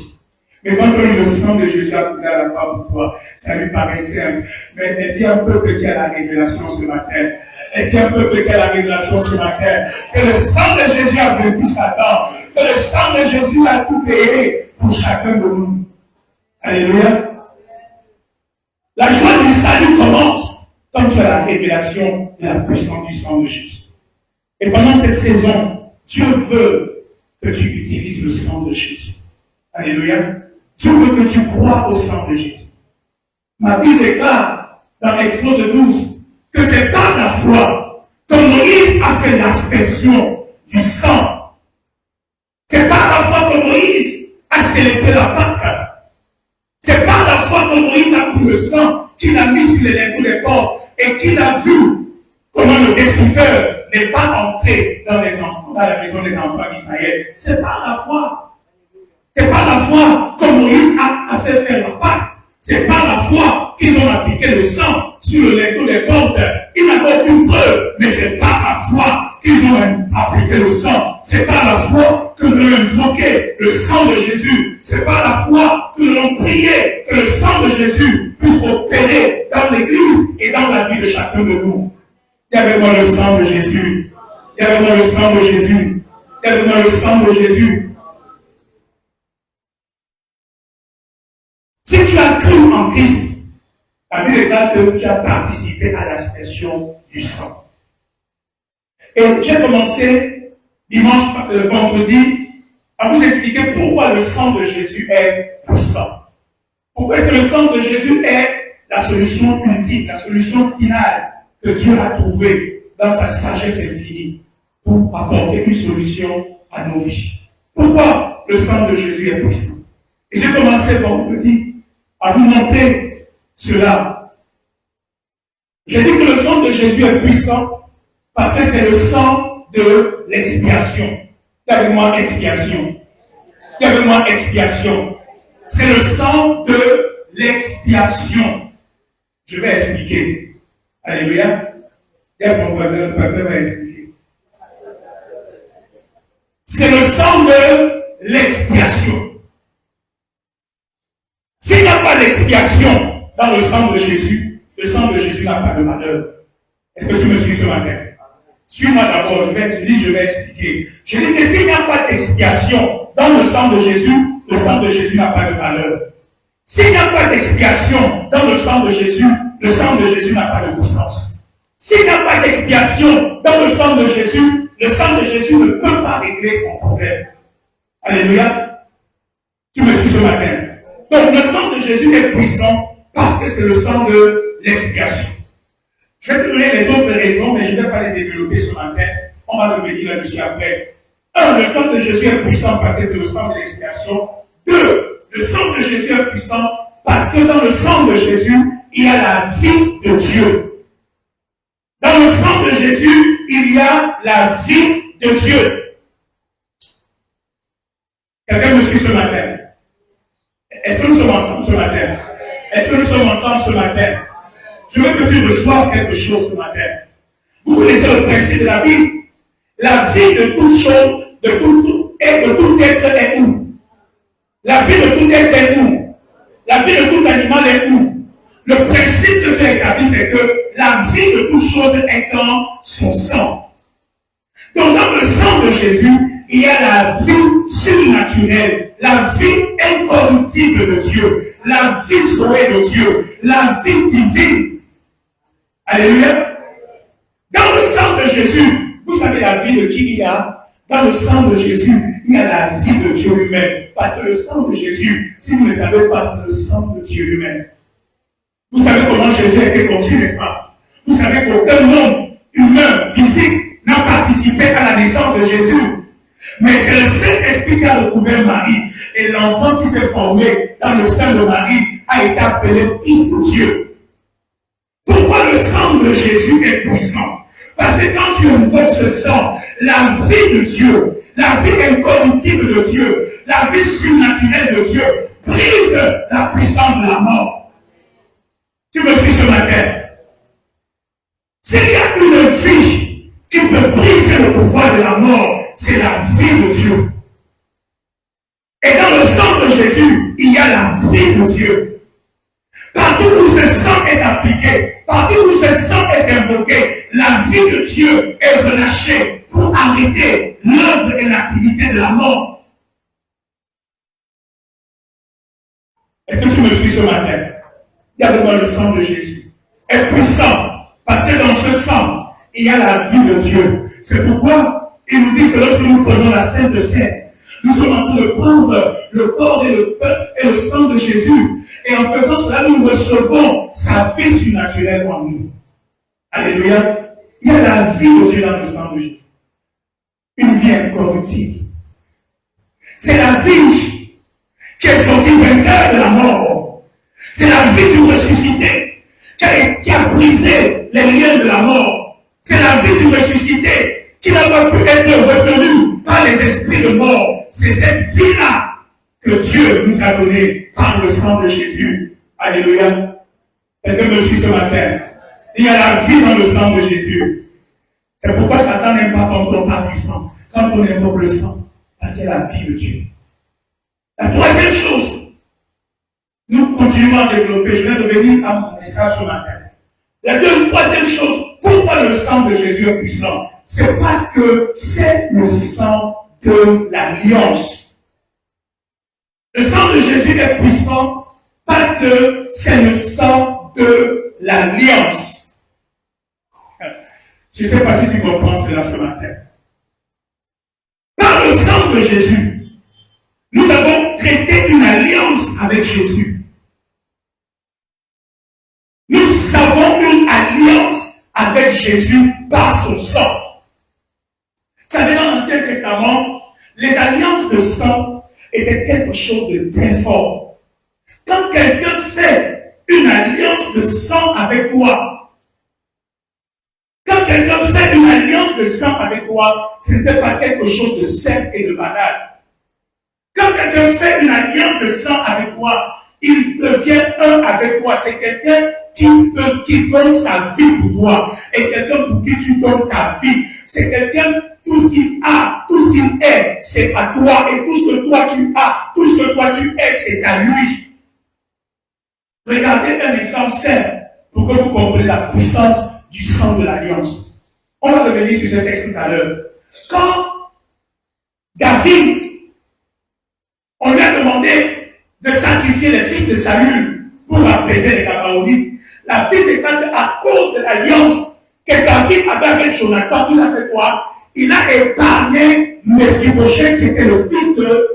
Mais quand on a le sang de Jésus à couler à la croix pour toi, ça lui paraît simple. Mais est-ce qu'il y a un peuple qui a la révélation ce matin? Est-ce qu'il y a un peuple qui a la révélation ce matin? Que le sang de Jésus a vaincu Satan. Que le sang de Jésus a tout payé pour chacun de nous. Alléluia. La joie du salut commence quand tu as la révélation de la puissance du sang de Jésus. Et pendant cette saison, Dieu veut que tu utilises le sang de Jésus. Alléluia. Dieu veut que tu crois au sang de Jésus. Ma Bible déclare dans Exode 12 que c'est par la foi que Moïse a fait l'aspersion du sang. C'est par la foi que Moïse a célébré la Pâque. C'est par la foi que Moïse a pris le sang qu'il a mis sur les lingots des corps et qu'il a vu comment le destructeur n'est pas entré dans la maison des enfants d'Israël. C'est par la foi. C'est par la foi que Moïse a fait faire la Pâque. C'est par la foi qu'ils ont appliqué le sang sur le lingot des cordes. Il n'y a aucune preuve, mais c'est par la foi qu'ils ont appliqué le sang. C'est par la foi que nous allons invoquer le sang de Jésus. C'est par la foi que nous allons prier que le sang de Jésus puisse opérer dans l'Église et dans la vie de chacun de nous. Il y avait moi le sang de Jésus. Il y avait moi le sang de Jésus. Il y avait moi le sang de Jésus. Si tu as cru en Christ, la Bible déclare que tu as participé à l'aspersion du sang. Et j'ai commencé vendredi à vous expliquer pourquoi le sang de Jésus est puissant. Pourquoi est-ce que le sang de Jésus est la solution ultime, la solution finale que Dieu a trouvée dans sa sagesse infinie pour apporter une solution à nos vies. Pourquoi le sang de Jésus est puissant? Et j'ai commencé vendredi à vous montrer cela. J'ai dit que le sang de Jésus est puissant parce que c'est le sang de l'expiation. Il y avait moi expiation. Il y avait moi expiation. C'est le sang de l'expiation. Je vais expliquer. Alléluia. Le pasteur va expliquer. C'est le sang de l'expiation. S'il n'y a pas d'expiation dans le sang de Jésus, le sang de Jésus n'a pas de valeur. Est-ce que tu me suis ce matin? Suis-moi d'abord, je vais expliquer. Je dis que s'il n'y a pas d'expiation dans le sang de Jésus n'a pas de valeur. S'il n'y a pas d'expiation dans le sang de Jésus n'a pas de puissance. S'il n'y a pas d'expiation dans le sang de Jésus ne peut pas régler ton problème. Alléluia. Tu me suis ce matin. Donc le sang de Jésus est puissant parce que c'est le sang de l'expiation. Je vais te donner les autres raisons, mais je ne vais pas les développer ce matin. On va revenir là-dessus après. 1. Le sang de Jésus est puissant parce que c'est le sang de l'expiation. 2. Le sang de Jésus est puissant parce que dans le sang de Jésus, il y a la vie de Dieu. Dans le sang de Jésus, il y a la vie de Dieu. Quelqu'un me suit ce matin? Est-ce que nous sommes ensemble ce matin? Est-ce que nous sommes ensemble ce matin? Je veux que tu reçoives quelque chose ce matin. Vous connaissez le principe de la Bible. La vie de toute chose, de tout être est où? La vie de tout être est où? La vie de tout animal est où? Le principe que j'ai établi, c'est que la vie de toute chose est dans son sang. Donc dans le sang de Jésus, il y a la vie surnaturelle, la vie incorruptible de Dieu, la vie sauvée de Dieu, la vie divine. Alléluia. Dans le sang de Jésus, vous savez la vie de qui il y a? Dans le sang de Jésus, il y a la vie de Dieu lui-même. Parce que le sang de Jésus, si vous ne le savez pas, c'est le sang de Dieu lui-même. Vous savez comment Jésus a été conçu, n'est-ce pas? Vous savez qu'aucun homme humain, physique, n'a participé à la naissance de Jésus. Mais c'est le Saint-Esprit qui a recouvert Marie. Et l'enfant qui s'est formé dans le sein de Marie a été appelé Fils de Dieu. Pourquoi le sang de Jésus est puissant? Parce que quand tu invoques ce sang, la vie de Dieu, la vie incorruptible de Dieu, la vie surnaturelle de Dieu, brise la puissance de la mort. Tu me suis ce matin? S'il y a une vie qui peut briser le pouvoir de la mort, c'est la vie de Dieu. Et dans le sang de Jésus, il y a la vie de Dieu. Partout où ce sang est appliqué, partout où ce sang est invoqué, la vie de Dieu est relâchée pour arrêter l'œuvre et l'activité de la mort. Est-ce que tu me suis ce matin? Il y a devant le sang de Jésus. Est puissant parce que dans ce sang, il y a la vie de Dieu. C'est pourquoi il nous dit que lorsque nous prenons la Sainte Seine, nous sommes en train de prendre le corps et le sang de Jésus. Et en faisant cela, nous recevons sa vie surnaturelle en nous. Alléluia. Il y a la vie de Dieu dans le sang de Jésus. Une vie incorruptible. C'est la vie qui est sortie vainqueur de la mort. C'est la vie du ressuscité qui a brisé les liens de la mort. C'est la vie du ressuscité qui n'a pas pu être retenue par les esprits de mort. C'est cette vie-là que Dieu nous a donnée par le sang de Jésus. Alléluia. Quelqu'un me suit ce matin. Il y a la vie dans le sang de Jésus. C'est pourquoi Satan n'aime pas quand on parle du sang. Quand on invoque le sang, Parce qu'il y a la vie de Dieu. La troisième chose, nous continuons à développer, je vais revenir à mon message ce matin. La troisième chose, pourquoi le sang de Jésus est puissant? C'est parce que c'est le sang de l'alliance. Le sang de Jésus est puissant parce que c'est le sang de l'alliance. Je ne sais pas si tu comprends cela ce matin. Par le sang de Jésus, nous avons traité une alliance avec Jésus. Nous avons une alliance avec Jésus par son sang. Vous savez, dans l'Ancien Testament, les alliances de sang étaient quelque chose de très fort. Quand quelqu'un fait une alliance de sang avec toi, quand quelqu'un fait une alliance de sang avec toi, ce n'était pas quelque chose de simple et de banal. Quand quelqu'un fait une alliance de sang avec toi, il devient un avec toi. C'est quelqu'un qui donne sa vie pour toi. Et quelqu'un pour qui tu donnes ta vie. C'est quelqu'un, tout ce qu'il a, tout ce qu'il est, c'est à toi. Et tout ce que toi tu as, tout ce que toi tu es, c'est à lui. Regardez un exemple simple pour que vous compreniez la puissance du sang de l'alliance. On va revenir sur ce texte tout à l'heure. Quand David, on lui a demandé de sacrifier les fils de Saül pour apaiser les Gabaonites, la Bible déclare qu'à cause de l'alliance que David avait avec Jonathan, il a fait quoi? Il a épargné Méphibosheth qui était le fils de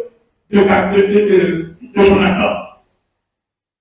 Jonathan.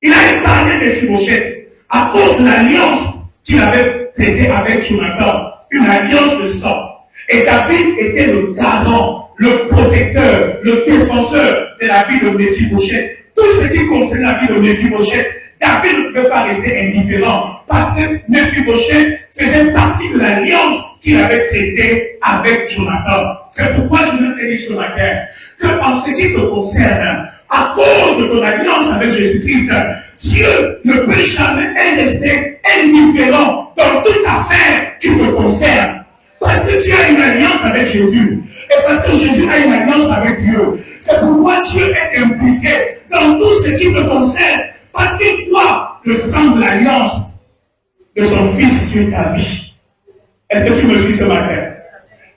Il a épargné Méphibosheth à cause de l'alliance qu'il avait traitée avec Jonathan, une alliance de sang. Et David était le garant, le protecteur, le défenseur de la vie de Méphibosheth. Tout ce qui concerne la vie de Méphibosheth, David ne pouvait pas rester indifférent parce que Méphibosheth faisait partie de l'alliance qu'il avait traitée avec Jonathan. C'est pourquoi je veux te dire ce matin que en ce qui te concerne, à cause de ton alliance avec Jésus-Christ, Dieu ne peut jamais rester indifférent dans toute affaire qui te concerne. Parce que tu as une alliance avec Jésus. Et parce que Jésus a une alliance avec Dieu. C'est pourquoi Dieu est impliqué dans tout ce qui te concerne. Parce qu'il voit le sang de l'alliance de son Fils sur ta vie. Est-ce que tu me suis ce matin?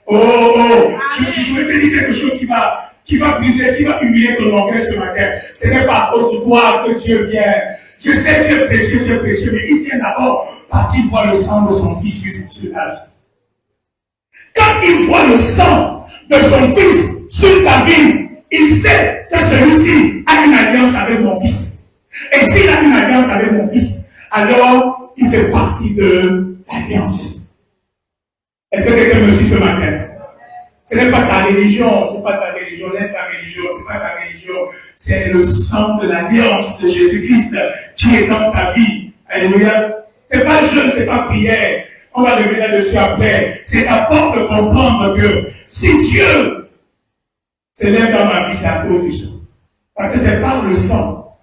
Je vais te dire quelque chose qui va briser, qui va humilier ton orgueil ce matin. Ce n'est pas à cause de toi que Dieu vient. Je sais Dieu est précieux, mais il vient d'abord parce qu'il voit le sang de son Fils sur ta vie. Quand il voit le sang de son Fils sur ta vie, il sait que celui-ci a une alliance avec mon Fils. Et s'il a une alliance avec mon Fils, alors il fait partie de l'alliance. Est-ce que quelqu'un me suit ce matin? Ce n'est pas ta religion, laisse ta religion, c'est pas ta religion, c'est le sang de l'alliance de Jésus-Christ qui est dans ta vie. Alléluia. C'est pas jeûne, c'est pas prière. On va revenir dessus après. C'est important de comprendre que si Dieu s'élève dans ma vie, c'est à cause du sang. Parce que c'est par le sang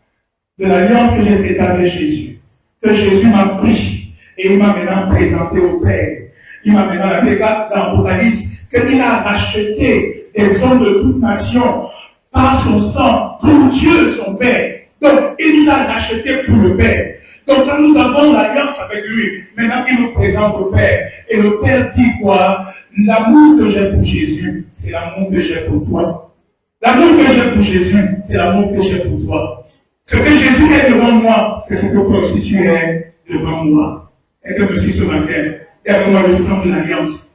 de l'alliance que j'ai été avec Jésus, que Jésus m'a pris et il m'a maintenant présenté au Père. Il m'a maintenant appelé dans l'Apocalypse qu'il a racheté des hommes de toute nation par son sang pour Dieu, son Père. Donc, il nous a rachetés pour le Père. Donc, quand nous avons l'alliance avec lui, maintenant il nous présente au Père. Et le Père dit quoi? L'amour que j'ai pour Jésus, c'est l'amour que j'ai pour toi. L'amour que j'ai pour Jésus, c'est l'amour que j'ai pour toi. Ce que Jésus est devant moi, c'est ce que toi aussi tu es devant moi. Et que je suis ce matin, derrière le sang de l'alliance.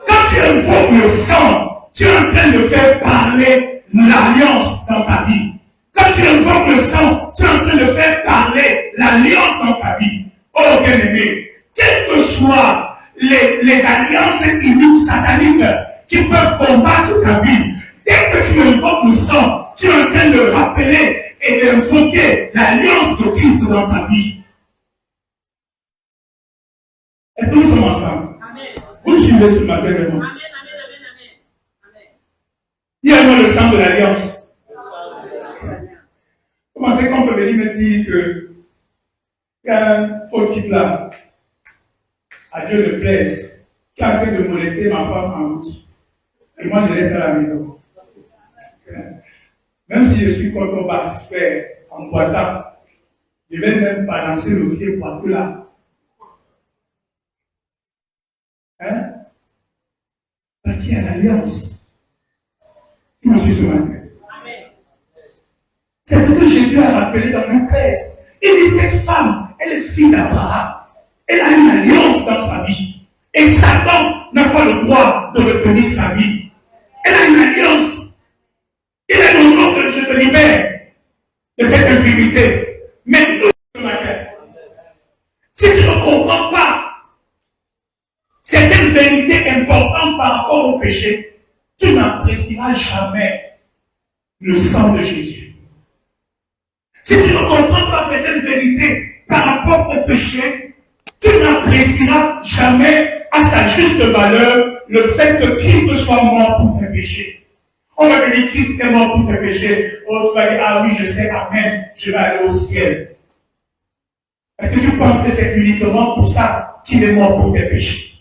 Quand tu invoques le sang, tu es en train de faire parler l'alliance dans ta vie. Quand tu invoques le sang, tu es en train de faire parler l'alliance dans ta vie. Oh bien-aimé, quelles que soient les alliances iniques, sataniques, qui peuvent combattre ta vie, dès que tu invoques le sang, tu es en train de rappeler et d'invoquer l'alliance de Christ dans ta vie. Est-ce que nous sommes ensemble? Amen. Vous me suivez ce matin vraiment? Amen. Dis-moi le sang de l'alliance. Comment c'est qu'on peut venir me dire que qu'un faux type là, à Dieu ne plaise, qui est en train de molester ma femme en route, et moi je reste à la maison. Même si je suis contre, on va se faire en boitant. Je vais même balancer le pied partout là. Hein? Parce qu'il y a l'alliance. Tu me suis ce matin. C'est ce que Jésus a rappelé dans Luc 13. Il dit, cette femme, elle est fille d'Abraham. Elle a une alliance dans sa vie. Et Satan n'a pas le droit de retenir sa vie. Elle a une alliance. Il est le nom que je te libère de cette infidélité. Mais nous, ce matin, si tu ne comprends pas certaines vérités importantes par rapport au péché, tu n'apprécieras jamais le sang de Jésus. Si tu ne comprends pas certaines vérités par rapport au péché, tu n'apprécieras jamais à sa juste valeur le fait que Christ soit mort pour tes péchés. On va te dire Christ est mort pour tes péchés. Oh, tu vas dire, ah oui, je sais, amen, je vais aller au ciel. Est-ce que tu penses que c'est uniquement pour ça qu'il est mort pour tes péchés?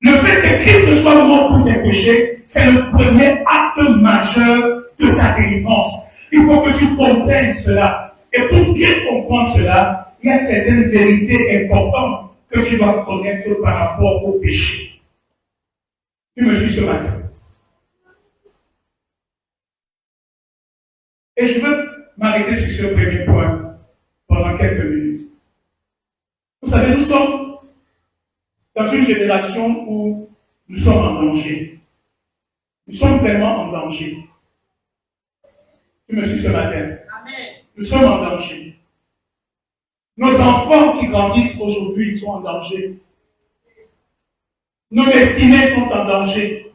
Le fait que Christ soit mort pour tes péchés, c'est le premier acte majeur de ta délivrance. Il faut que tu comprennes cela. Et pour bien comprendre cela, il y a certaines vérités importantes que tu dois connaître par rapport au péché. Tu me suis ce matin. Et je veux m'arrêter sur ce premier point pendant quelques minutes. Vous savez, nous sommes dans une génération où nous sommes en danger. Nous sommes vraiment en danger. Tu me suis ce matin. Amen. Nous sommes en danger. Nos enfants qui grandissent aujourd'hui, ils sont en danger. Nos destinées sont en danger.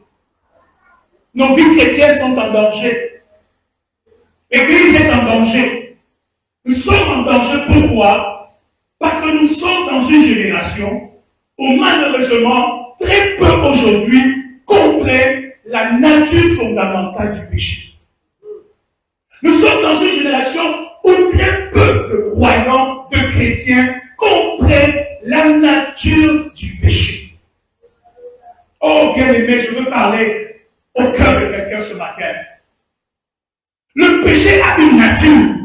Nos vies chrétiennes sont en danger. L'Église est en danger. Nous sommes en danger. Pourquoi? Parce que nous sommes dans une génération où malheureusement, très peu aujourd'hui comprennent la nature fondamentale du péché. Nous sommes dans une génération où très peu de croyants, de chrétiens comprennent la nature du péché. Oh bien-aimé, je veux parler au cœur de quelqu'un ce matin. Le péché a une nature.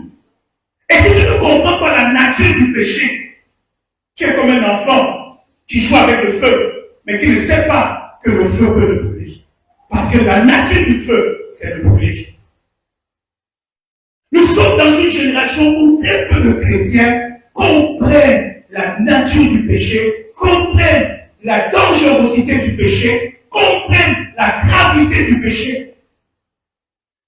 Et si tu ne comprends pas la nature du péché, tu es comme un enfant qui joue avec le feu, mais qui ne sait pas que le feu peut le brûler. Parce que la nature du feu, c'est le brûler. Nous sommes dans une génération où très peu de chrétiens comprennent la nature du péché, comprennent la dangerosité du péché, comprennent la gravité du péché.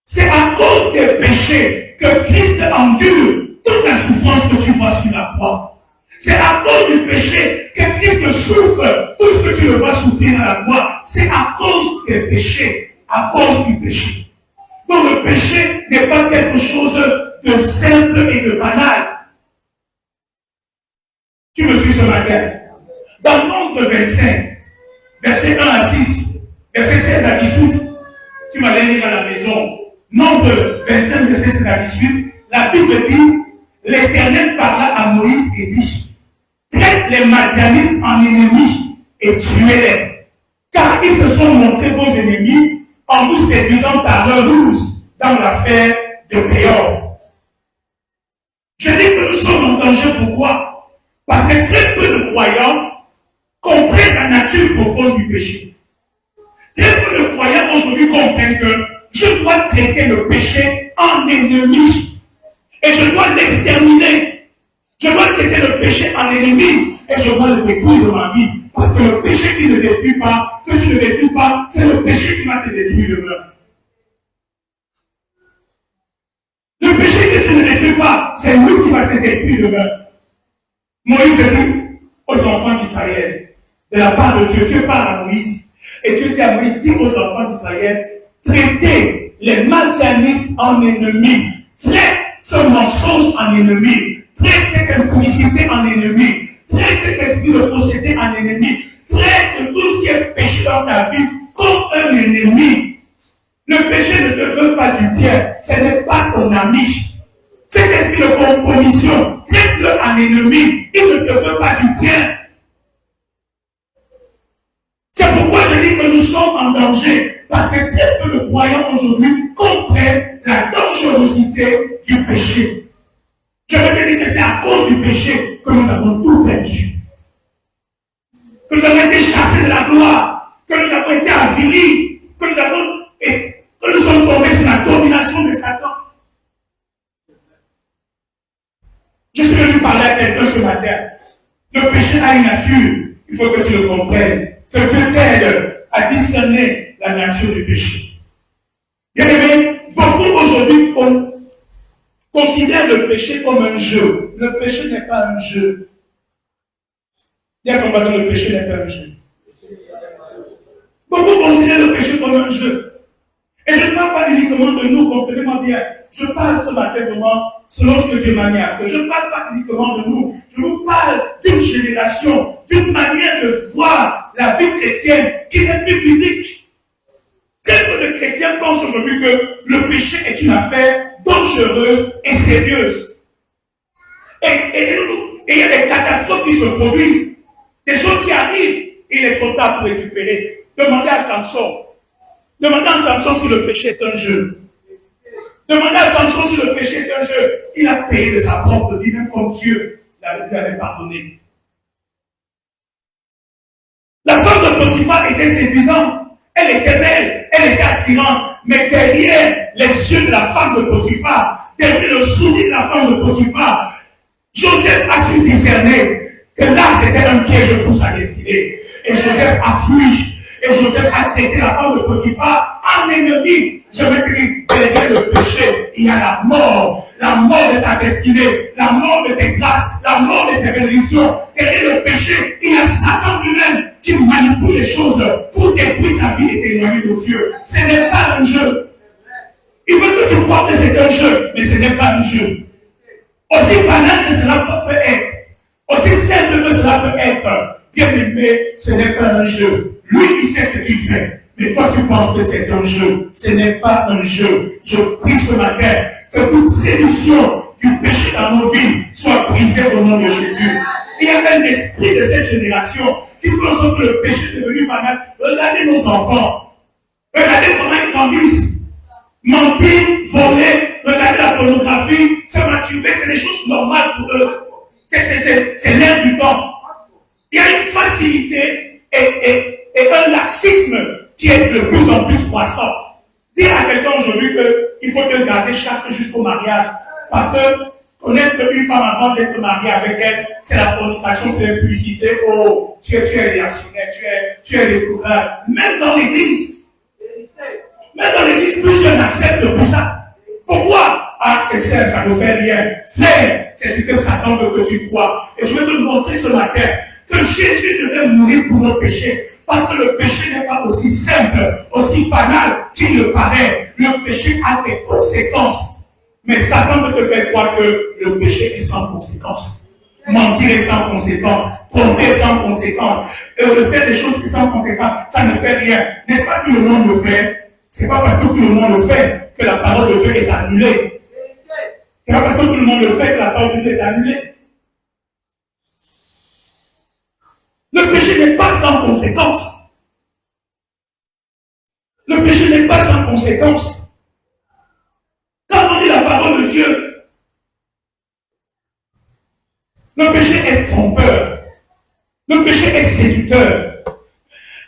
C'est à cause des péchés que Christ endure toute la souffrance que tu vois sur la croix. C'est à cause du péché que Christ souffre tout ce que tu le vois souffrir à la croix. C'est à cause des péchés, à cause du péché. Donc le péché n'est pas quelque chose de simple et de banal. Tu me suis ce matin. Dans Nombre 25, versets 1 à 6, versets 16 à 18, tu m'allais lire à la maison. Nombre 25, versets 16 à 18, la Bible dit, l'Éternel parla à Moïse et dit, traite les Madianites en ennemis et tuez-les, car ils se sont montrés vos ennemis en vous séduisant par leur ruse dans l'affaire de Péor. Je dis que nous sommes en danger. Pourquoi? Parce que très peu de croyants comprennent la nature profonde du péché. Très peu de croyants aujourd'hui comprennent que je dois traiter le péché en ennemi et je dois l'exterminer. Je dois traiter le péché en ennemi et je dois le détruire de ma vie. Parce que le péché qui ne détruit pas, que tu ne détruis pas, c'est le péché qui va te détruire demain. Le péché que tu ne détruis pas, c'est lui qui va te détruire demain. Moïse dit aux enfants d'Israël, de la part de Dieu, Dieu parle à Moïse, et Dieu dit à Moïse, dit aux enfants d'Israël, traitez les Madianites en ennemis, traite ce mensonge en ennemi, traite cette impudicité en ennemi, traite cet esprit de fausseté en ennemi, traite tout ce qui est péché dans ta vie comme un ennemi. Le péché ne te veut pas du bien, ce n'est pas ton ami. Cet esprit de compromission, traite-le en ennemi, il ne te veut pas du bien. C'est pourquoi je dis que nous sommes en danger. Parce que très peu de croyants aujourd'hui comprennent la dangerosité du péché. Je veux te dire que c'est à cause du péché que nous avons tout perdu. Que nous avons été chassés de la gloire, que nous avons été avilis, que nous sommes tombés sous la domination de Satan. Je suis venu parler à quelqu'un ce matin. Le péché a une nature. Il faut que tu le comprennes. Que Dieu t'aide à discerner la nature du péché. Bien aimé, beaucoup aujourd'hui considèrent le péché comme un jeu. Le péché n'est pas un jeu. Dis à ton voisin, le péché n'est pas un jeu. Beaucoup considèrent le péché comme un jeu. Et je ne parle pas uniquement de nous, comprenez-moi bien. Je parle ce matin vraiment selon ce que Dieu m'a mis à cœur. Je ne parle pas uniquement de nous. Je vous parle d'une génération, d'une manière de voir la vie chrétienne qui n'est plus biblique. Très peu de chrétiens pensent aujourd'hui que le péché est une affaire dangereuse et sérieuse. Et il y a des catastrophes qui se produisent, des choses qui arrivent, et il est trop tard pour récupérer. Demandez à Samson. Demandez à Samson si le péché est un jeu. Demandez à Samson si le péché est un jeu. Il a payé de sa propre vie, même comme Dieu lui avait pardonné. La femme de Potiphar était séduisante. Elle était belle, elle était attirante. Mais derrière les yeux de la femme de Potiphar, derrière le sourire de la femme de Potiphar, Joseph a su discerner que là c'était un piège pour sa destinée. Et Joseph a fui. Et Joseph a traité la femme de Potiphar en ennemi. Je veux te dire, derrière le péché, il y a la mort de ta destinée, la mort de tes grâces, la mort de tes bénédictions. Derrière le péché, il y a Satan lui-même qui manipule les choses pour détruire ta vie et t'éloigner de Dieu. Ce n'est pas un jeu. Il veut que tu crois que c'est un jeu, mais ce n'est pas un jeu. Aussi banal que cela peut être, aussi simple que cela peut être, bien aimé, ce n'est pas un jeu. Lui, il sait ce qu'il fait. Mais toi, tu penses que c'est un jeu. Ce n'est pas un jeu. Je prie ce matin que toute séduction du péché dans nos vies soit brisée au nom de Jésus. Il y a même l'esprit de cette génération qui fait en sorte que le péché est devenu banal. Regardez nos enfants. Regardez comment ils grandissent. Mentir, voler, regarder la pornographie, se masturber, c'est des choses normales pour eux. C'est l'air du temps. Il y a une facilité et un laxisme qui est de plus en plus croissant. Dire à quelqu'un aujourd'hui qu'il faut te garder chaste jusqu'au mariage. Parce que connaître une femme avant d'être marié avec elle, c'est la fornication, c'est l'impudicité. Oh, tu es réactionnaire, tu es rétrograde. Même dans l'église, plusieurs n'acceptent pour ça. Pourquoi? Ah, c'est simple, ça ne fait rien. Frère, c'est ce que Satan veut que tu crois. Et je vais te montrer ce matin que Jésus devait mourir pour nos péchés. Parce que le péché n'est pas aussi simple, aussi banal qu'il le paraît. Le péché a des conséquences. Mais Satan veut te faire croire que le péché est sans conséquences. Mentir est sans conséquences. Tromper sans conséquences. Et le faire des choses sans conséquences, ça ne fait rien. N'est-ce pas que tout le monde le fait? C'est pas parce que tout le monde le fait que la parole de Dieu est annulée. C'est pas parce que tout le monde le fait que la parole de Dieu est annulée. Le péché n'est pas sans conséquence. Le péché n'est pas sans conséquence. Quand on lit la parole de Dieu, le péché est trompeur. Le péché est séducteur.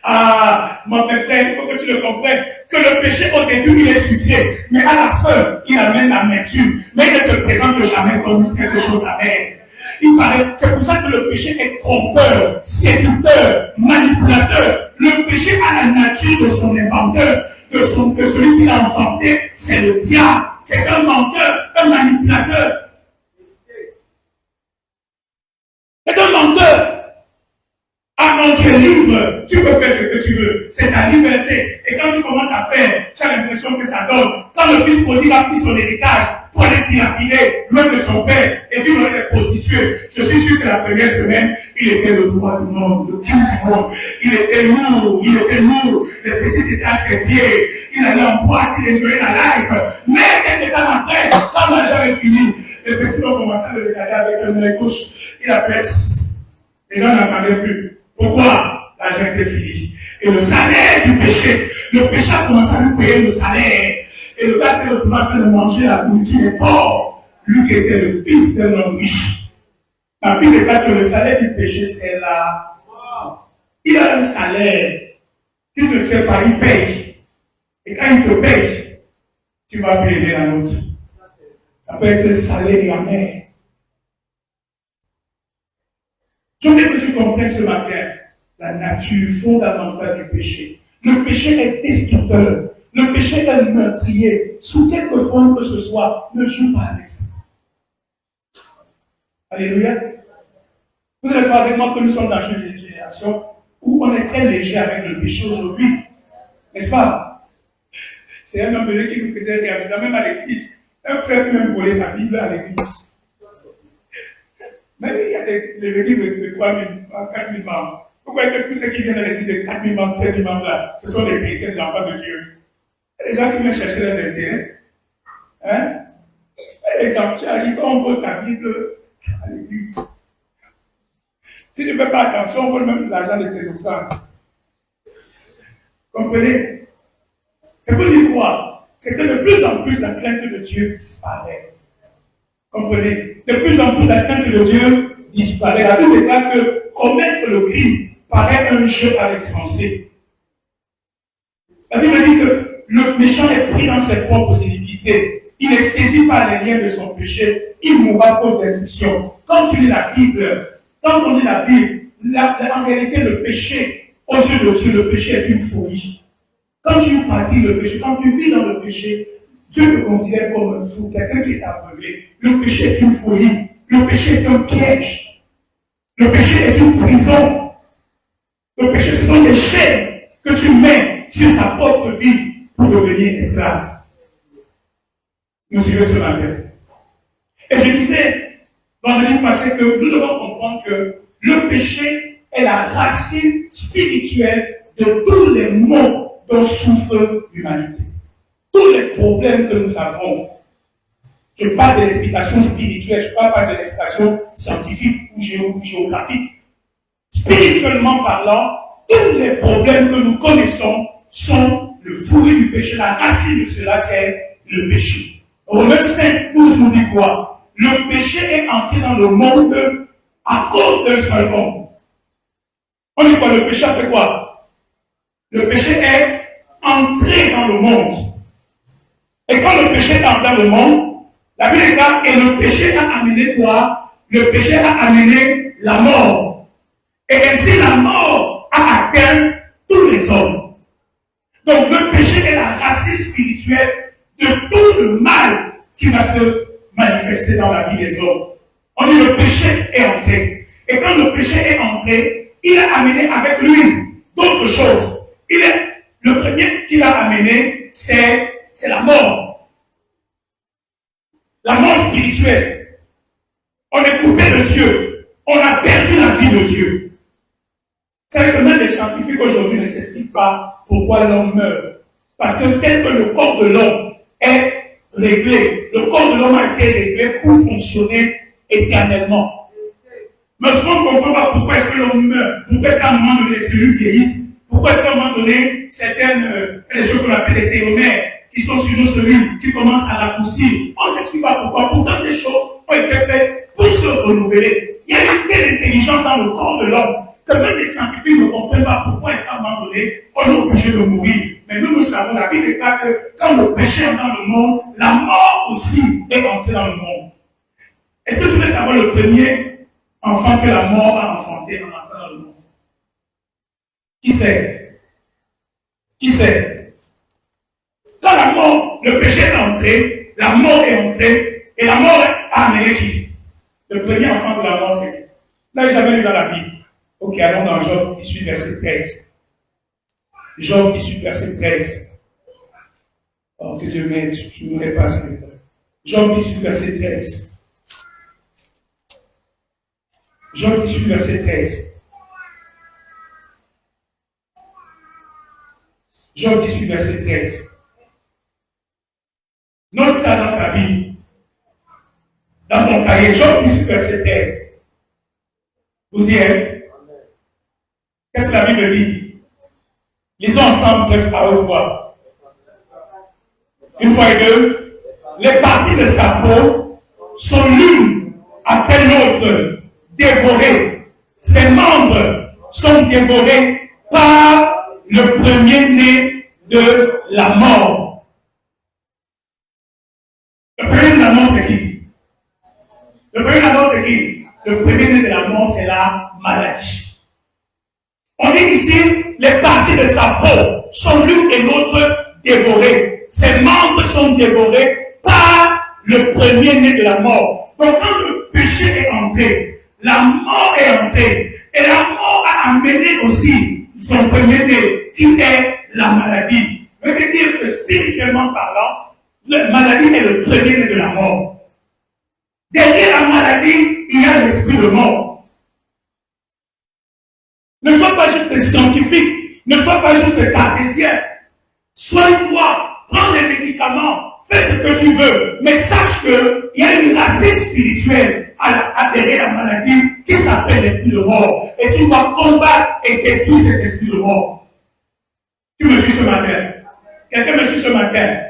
Ah, mon frère, il faut que tu le comprennes, que le péché au début il est sucré, mais à la fin, il amène l'amertume. Mais il ne se présente jamais comme quelque chose d'amer. Il paraît, c'est pour ça que le péché est trompeur, séducteur, manipulateur. Le péché a la nature de son inventeur, de celui qui l'a enfanté, c'est le diable. C'est un menteur, un manipulateur. C'est un menteur. Ah non, tu es libre, tu peux faire ce que tu veux, c'est ta liberté. Et quand tu commences à faire, tu as l'impression que ça donne. Quand le fils prodigue a pris son héritage pour aller dilapider loin de son père et vivre avec les prostituées, je suis sûr que la première semaine, il était le roi du monde, le king du monde. Il était lourd, les petits étaient à ses pieds, il allait en boîte, il enjoyait la life. Mais quelques temps après, quand l'argent est fini, les petits ont commencé à le regarder avec un œil gauche. Il appelait, les gens n'entendaient plus. Pourquoi? L'argent était fini. Et le salaire du péché, le péché a commencé à lui payer le salaire. Et le gars s'est retrouvé en train de manger la nourriture des pauvres. Lui qui était le fils d'un homme riche. La Bible déclare que le salaire du péché, c'est la mort. Il a un salaire. Tu ne sais pas, il paye. Et quand il te paye, tu vas payer la nôtre. Ça peut être salé et amer. Je voudrais que tu comprennes ce matin la nature fondamentale du péché. Le péché est destructeur. Le péché est meurtrier. Sous quelque forme que ce soit, ne joue pas avec ça. Alléluia. Vous allez pas avec moi que nous sommes dans une génération où on est très léger avec le péché aujourd'hui. N'est-ce pas? C'est un homme donné qui nous faisait réaliser, même à l'église. Un frère peut même voler la Bible à l'église. Même il y a des églises de 3 000, 4 000 membres. Pourquoi est-ce que tous ceux qui viennent dans les églises de 4 000 membres, 5 000 membres là, ce sont des chrétiens, des enfants de Dieu? Il y a des gens qui viennent chercher leurs intérêts. Hein? Par exemple, tu as dit qu'on vole ta Bible à l'église. Si tu ne fais pas attention, on vole même l'argent de tes offrandes. Comprenez? C'est pour dire quoi? C'est que de plus en plus la crainte de Dieu disparaît. Comprenez? De plus en plus la crainte de Dieu disparaît. La Bible déclare que commettre le crime paraît un jeu à l'insensé. La Bible dit que le méchant est pris dans ses propres iniquités. Il est saisi par les liens de son péché. Il mourra faute d'instruction. Quand tu lis la Bible, quand on lit la Bible, en réalité, le péché, aux yeux de Dieu, le péché est une folie. Quand tu pratiques le péché, quand tu vis dans le péché, Dieu te considère comme un fou, quelqu'un qui est aveuglé. Le péché est une folie. Le péché est un piège. Le péché est une prison. Le péché, ce sont des chaînes que tu mets sur ta propre vie pour devenir esclave. Nous suivons ce matin. Et je disais, vendredi passé, que nous devons comprendre que le péché est la racine spirituelle de tous les maux dont souffre l'humanité. Tous les problèmes que nous avons. Je parle de l'explication spirituelle, je ne parle pas de l'explication scientifique ou géographique. Spirituellement parlant, tous les problèmes que nous connaissons sont le fruit du péché. La racine de cela, c'est le péché. Romains 5, 12 nous dit quoi? Le péché est entré dans le monde à cause d'un seul homme. On dit quoi? Le péché a fait quoi? Le péché est entré dans le monde. Et quand le péché est entré dans le monde, la Bible déclare, et le péché a amené quoi? Le péché a amené la mort. Et ainsi la mort a atteint tous les hommes. Donc le péché est la racine spirituelle de tout le mal qui va se manifester dans la vie des hommes. On dit le péché est entré. Et quand le péché est entré, il a amené avec lui d'autres choses. Le premier qu'il a amené, c'est la mort. La mort spirituelle. On est coupé de Dieu. On a perdu la vie de Dieu. C'est que même les scientifiques aujourd'hui ne s'expliquent pas pourquoi l'homme meurt. Parce que tel que le corps de l'homme est réglé, le corps de l'homme a été réglé pour fonctionner éternellement. Mais souvent on ne comprend pas pourquoi est-ce que l'homme meurt. Pourquoi est-ce qu'à un moment donné les cellules vieillissent. Pourquoi est-ce qu'à un moment donné certaines, les choses qu'on appelle les télomères, qui sont sur nos cellules, qui commencent à raccourcir. On ne s'explique pas pourquoi. Pourtant ces choses ont été faites pour se renouveler. Il y a une telle intelligence dans le corps de l'homme que même les scientifiques ne comprennent pas pourquoi est-ce qu'à un moment donné, on est obligé de mourir. Mais nous savons, la Bible déclare que quand le péché est dans le monde, la mort aussi est entrée dans le monde. Est-ce que tu veux savoir le premier enfant que la mort a enfanté en entrant dans le monde? Qui c'est? Qui c'est? Quand la mort, le péché est entré, la mort est entrée, et la mort a amené qui? Le premier enfant de la mort, c'est qui? Là, j'avais lu dans la Bible. Ok, allons dans Job 18, verset 13. Job 18, verset 13. Oh, que Dieu m'aide, je ne voudrais pas ça. Job 18, verset 13. Job 18, verset 13. Job 18, verset 13. Note ça dans ta Bible. Dans ton cahier, Job 18, verset 13. Vous y êtes? Qu'est-ce que la Bible dit? Lisons ensemble bref à haute voix. Une fois et deux. Les parties de sa peau sont l'une après l'autre dévorées. Ses membres sont dévorés par le premier-né de la mort. Le premier-né de la mort, c'est qui? Le premier-né de la mort, c'est qui? Le premier-né de la mort, c'est la maladie. On dit ici, les parties de sa peau sont l'une et l'autre dévorées. Ses membres sont dévorés par le premier-né de la mort. Donc quand le péché est entré, la mort est entrée. Et la mort a amené aussi son premier-né, qui est la maladie. Je veux dire que spirituellement parlant, la maladie est le premier-né de la mort. Derrière la maladie, il y a l'esprit de mort. Ne sois pas juste scientifique, ne sois pas juste cartésien. Soigne-toi, prends les médicaments, fais ce que tu veux, mais sache qu'il y a une racine spirituelle à derrière la maladie qui s'appelle l'esprit de mort. Et tu dois combattre et détruire cet esprit de mort. Tu me suis ce matin? Quelqu'un me suit ce matin?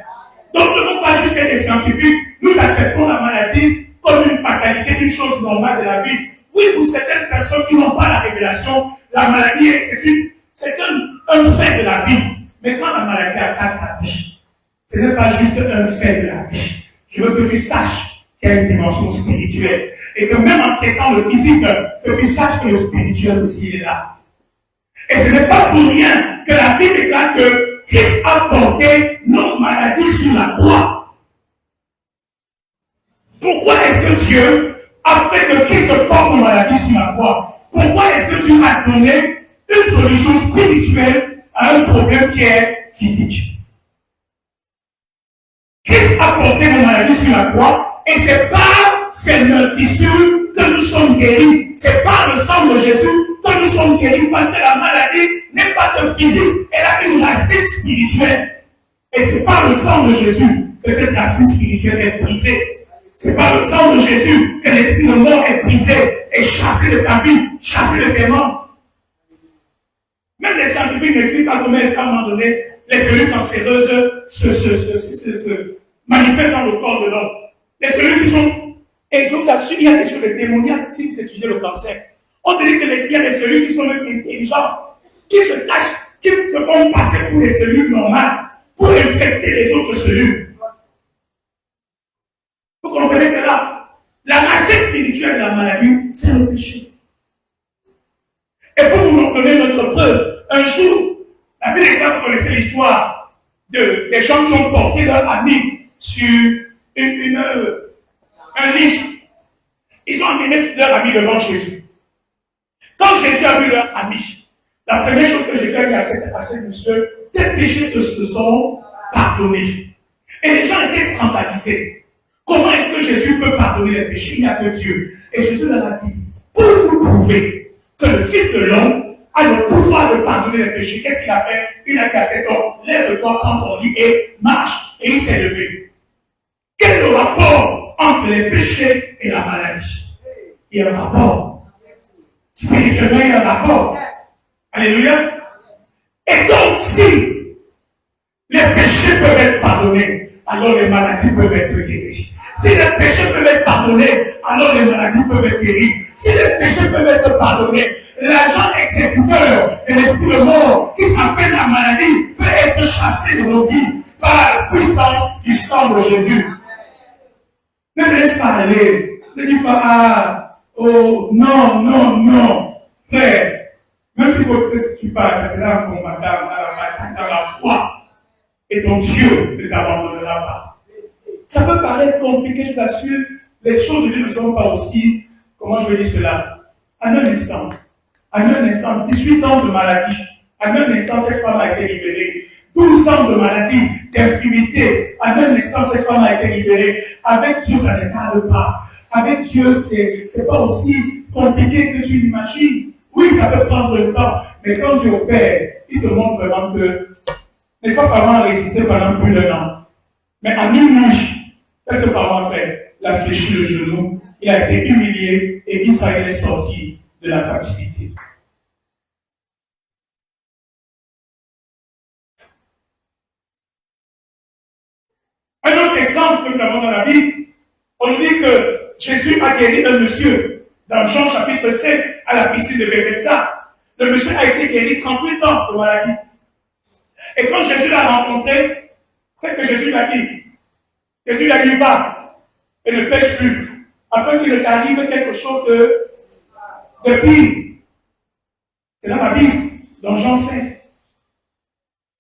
Donc, nous ne sommes pas juste des scientifiques, nous acceptons la maladie comme une fatalité, une chose normale de la vie. Oui, pour certaines personnes qui n'ont pas la révélation, la maladie, c'est un fait de la vie. Mais quand la maladie attaque ta vie, ce n'est pas juste un fait de la vie. Je veux que tu saches qu'il y a une dimension spirituelle. Et que même en traitant le physique, que tu saches que le spirituel aussi est là. Et ce n'est pas pour rien que la Bible déclare que Christ a porté nos maladies sur la croix. Pourquoi est-ce que Dieu a fait que Christ porte nos maladies sur la croix? Pourquoi est-ce que Dieu a donné une solution spirituelle à un problème qui est physique? Christ a porté nos maladies sur la croix et c'est par ces meurtrissures que nous sommes guéris. C'est par le sang de Jésus que nous sommes guéris parce que la maladie n'est pas de physique, elle a une racine spirituelle. Et c'est par le sang de Jésus que cette racine spirituelle est brisée. C'est par le sang de Jésus que l'esprit de mort est brisé et chassé de ta vie, chassé de tes membres. Même les scientifiques n'expliquent pas comment est-ce qu'à un moment donné, les cellules cancéreuses se manifestent dans le corps de l'homme. Les cellules qui sont, et je vous assure, il y a des choses démoniaques si vous étudiez le cancer. On dit qu'il y a des cellules qui sont intelligentes, qui se cachent, qui se font passer pour des cellules normales, pour infecter les autres cellules. Vous comprenez cela? La racine spirituelle de la maladie, c'est le péché. Et pour vous donner notre preuve, un jour, la Bible déclare, vous connaissez l'histoire des gens qui ont porté leur ami sur un lit. Ils ont amené leur ami devant Jésus. Quand Jésus a vu leur ami, la première chose que Jésus a dit à cette monsieur, tes péchés te sont pardonnés. Et les gens étaient scandalisés. Comment est-ce que Jésus peut pardonner les péchés? Il n'y a que Dieu. Et Jésus leur a dit, pour vous prouver que le Fils de l'homme a le pouvoir de pardonner les péchés, qu'est-ce qu'il a fait? Il a cassé ton, lève-toi, prends ton lit et marche. Et il s'est levé. Quel est le rapport entre les péchés et la maladie? Il y a un rapport. Spirituellement, il y a un rapport. Alléluia. Et donc, si les péchés peuvent être pardonnés, alors les maladies peuvent être guéries. Si les péchés peuvent être pardonnés, alors les maladies peuvent être guéries. Si les péchés peuvent être pardonnés, l'agent exécuteur de l'esprit de mort qui s'appelle la maladie peut être chassé de nos vies par la puissance du sang de Jésus. Ne te laisse pas aller. Ne dis pas, ah, oh, non, non, non. Frère, même s'il faut que tu parles, ça sera un combattant dans la foi. Et ton Dieu ne t'abandonnera pas. Ça peut paraître compliqué, je t'assure, les choses de Dieu ne sont pas aussi, comment je vais dire cela, en un instant, 18 ans de maladie, en un instant, cette femme a été libérée. 12 ans de maladie, d'infimité, en un instant, cette femme a été libérée. Avec Dieu, ça ne tarde pas. Avec Dieu, c'est pas aussi compliqué que tu l'imagines. Oui, ça peut prendre le temps, mais quand Dieu opère, il te montre vraiment que, n'est-ce pas, Pharaon a résisté pendant plus d'un an. Mais en une nuit, qu'est-ce que Pharaon a fait? Il a fléchi le genou, il a été humilié et Israël est sorti de la captivité. Un autre exemple que nous avons dans la Bible, on nous dit que Jésus a guéri un monsieur dans Jean chapitre 7 à la piscine de Bethesda. Le monsieur a été guéri 38 ans de maladie. Et quand Jésus l'a rencontré, qu'est-ce que Jésus lui a dit? Jésus lui a dit, va et ne pêche plus, afin qu'il ne t'arrive quelque chose de pire. C'est dans la Bible, dans Jean 5.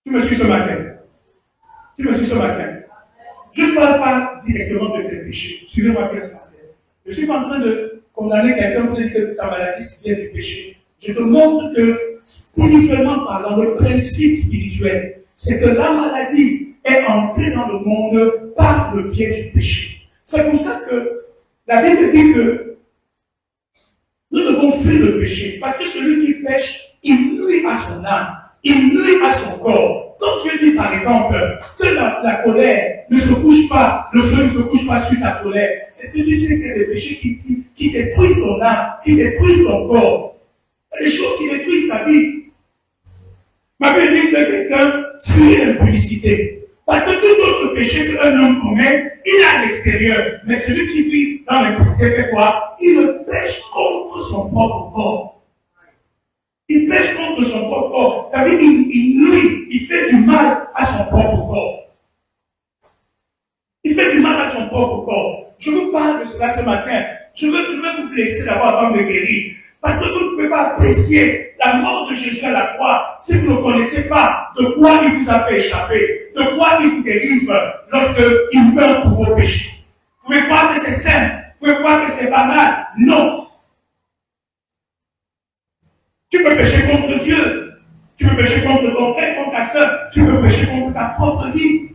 Tu me suis ce matin. Tu me suis ce matin. Je ne parle pas directement de tes péchés. Suivez-moi bien ce matin. Je ne suis pas en train de condamner quelqu'un pour dire que ta maladie vient du péché. Je te montre que, spirituellement parlant, le principe spirituel, c'est que la maladie est entrée dans le monde par le biais du péché. C'est pour ça que la Bible dit que nous devons fuir le péché. Parce que celui qui pêche, il nuit à son âme, il nuit à son corps. Quand tu dis par exemple que la colère ne se couche pas, le soleil ne se couche pas sur ta colère, est-ce que tu sais qu'il y a des péchés qui détruisent ton âme, qui détruisent ton corps? Il y a des choses qui détruisent ta vie. Ma Bible dit que quelqu'un fuit l'impudicité. Parce que tout autre péché qu'un homme commet, il est à l'extérieur. Mais celui qui vit dans l'impudicité fait quoi? Il pêche contre son propre corps. Il pêche contre son propre corps. Ça veut dire qu'il nuit, il fait du mal à son propre corps. Il fait du mal à son propre corps. Je vous parle de cela ce matin. Je veux vous blesser d'abord avant de guérir. Parce que vous ne pouvez pas apprécier la mort de Jésus à la croix si vous ne connaissez pas de quoi il vous a fait échapper, de quoi il vous délivre lorsqu'il meurt pour vos péchés. Vous pouvez croire que c'est simple, vous pouvez croire que c'est banal. Non. Tu peux pécher contre Dieu, tu peux pécher contre ton frère, contre ta soeur, tu peux pécher contre ta propre vie.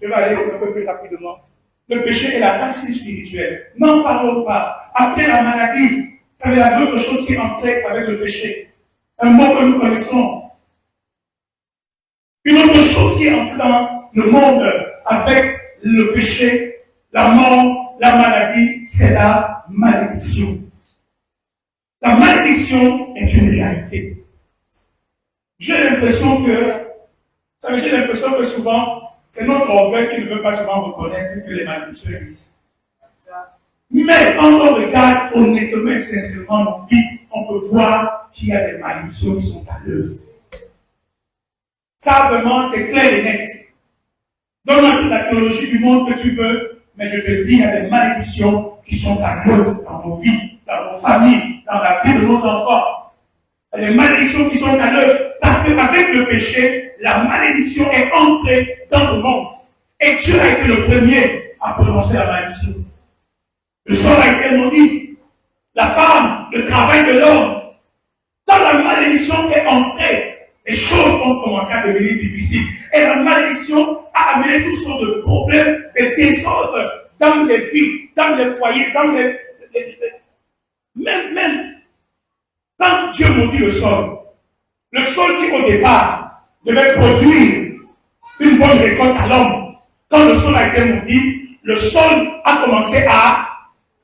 Je vais aller un peu plus rapidement. Le péché est la racine spirituelle. N'en parlons pas. Après la maladie, vous savez, il y a d'autres choses qui entrent avec le péché. Un mot que nous connaissons. Une autre chose qui entre dans le monde avec le péché, la mort, la maladie, c'est la malédiction. La malédiction est une réalité. J'ai l'impression que souvent, c'est notre orgueil qui ne veut pas souvent reconnaître que les malédictions existent. Mais quand on regarde honnêtement et sincèrement nos vies, on peut voir qu'il y a des malédictions qui sont à l'œuvre. Ça vraiment, c'est clair et net. Donne-moi toute la théologie du monde que tu veux, mais je te dis, il y a des malédictions qui sont à l'œuvre dans nos vies, dans nos familles, dans la vie de nos enfants. Il y a des malédictions qui sont à l'œuvre parce qu'avec le péché, la malédiction est entrée dans le monde. Et Dieu a été le premier à prononcer la malédiction. Le sol a été maudit. La femme, le travail de l'homme. Quand la malédiction est entrée, les choses ont commencé à devenir difficiles. Et la malédiction a amené toutes sortes de problèmes, de désordres dans les vies, dans les foyers, dans les... Même quand Dieu maudit le sol qui au départ devait produire une bonne récolte à l'homme, quand le sol a été maudit, le sol a commencé à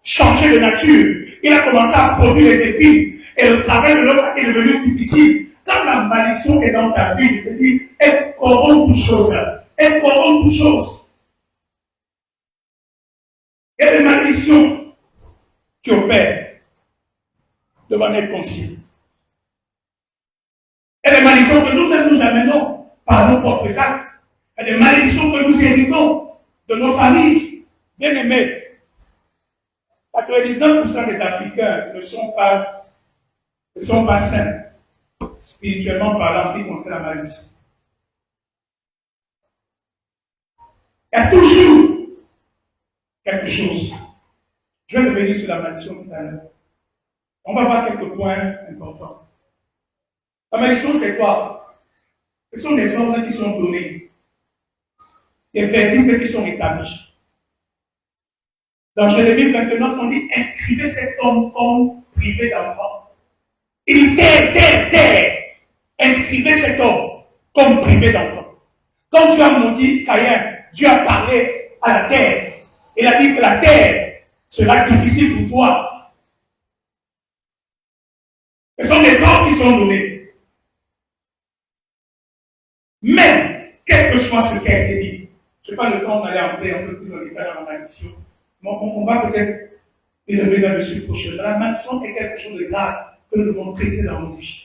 changer de nature. Il a commencé à produire les épines. Et le travail de l'homme est devenu difficile. Quand la malédiction est dans ta vie, je te dis, elle corrompt toute chose. Elle corrompt toute chose. Il y a des malédictions qui opèrent de manière consciente. Il y a des malédictions que nous-mêmes nous amenons par nos propres actes. Il y a des malédictions que nous héritons de nos familles. Bien aimés, 99% des Africains ne sont pas sains, spirituellement parlant, en ce qui concerne la malédiction. Il y a toujours quelque chose. Je vais revenir sur la malédiction tout à l'heure. On va voir quelques points importants. La malédiction, c'est quoi? Ce sont des ordres qui sont donnés, des verdicts qui sont établis. Dans Jérémie 29, on dit, inscrivez cet homme comme privé d'enfant. Il dit, terre. Inscrivez cet homme comme privé d'enfant. Quand tu as maudit Caïn, Dieu a parlé à la terre. Il a dit que la terre sera difficile pour toi. Ce sont des ordres qui sont donnés. Mais, quel que soit ce qui a été dit, Je n'ai pas le temps d'aller entrer un peu plus en détail dans la malédiction. Mais on va peut-être y revenir là-dessus prochainement. La malédiction est quelque chose de grave que nous devons traiter dans nos vies.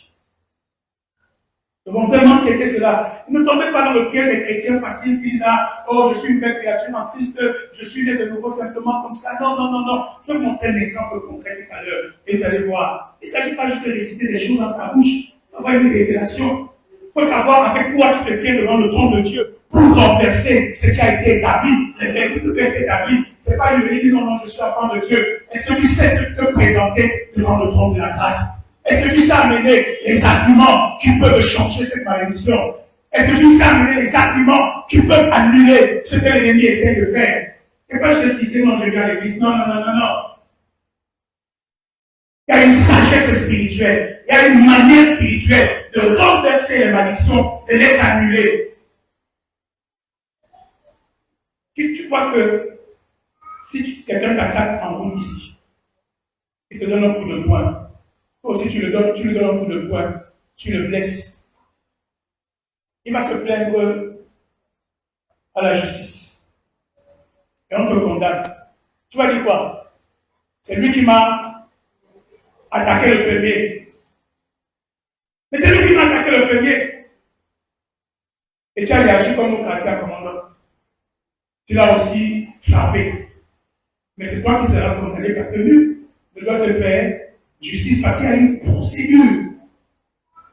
Nous devons vraiment traiter cela. Ne tombez pas dans le piège des chrétiens faciles qui disent oh, je suis une belle créature en Christ, je suis né de nouveau simplement comme ça. Non, non, non, non. Je vais vous montrer un exemple concret tout à l'heure. Et vous allez voir. Il ne s'agit pas juste de réciter des choses dans ta bouche. Il faut avoir une révélation. Il faut savoir avec quoi tu te tiens devant le trône de Dieu pour renverser ce qui a été établi, les vertus qui ont été établies. Ce n'est pas je vais dire non, non, je suis enfant de Dieu. Est-ce que tu sais ce que tu peux présenter devant le trône de la grâce? Est-ce que tu sais amener les arguments qui peuvent changer cette malédiction? Est-ce que tu sais amener les arguments qui peuvent annuler ce que l'ennemi essaie de faire? Et pas je te citer, non, je viens à l'église. Non, non, non, non, non. Il y a une sagesse spirituelle, il y a une manière spirituelle de renverser les malédictions, de les annuler. Tu crois que si quelqu'un t'attaque en route ici, il te donne un coup de poing, toi aussi tu lui donnes un coup de poing, tu le blesses. Il va se plaindre à la justice. Et on te condamne. Tu vas dire quoi? C'est lui qui m'a attaqué le premier. Mais c'est lui qui m'a attaqué le premier. Et tu as réagi comme au quartier commandant. Tu l'as aussi frappé. Mais c'est toi qui seras condamné parce que lui ne doit se faire justice parce qu'il y a une procédure.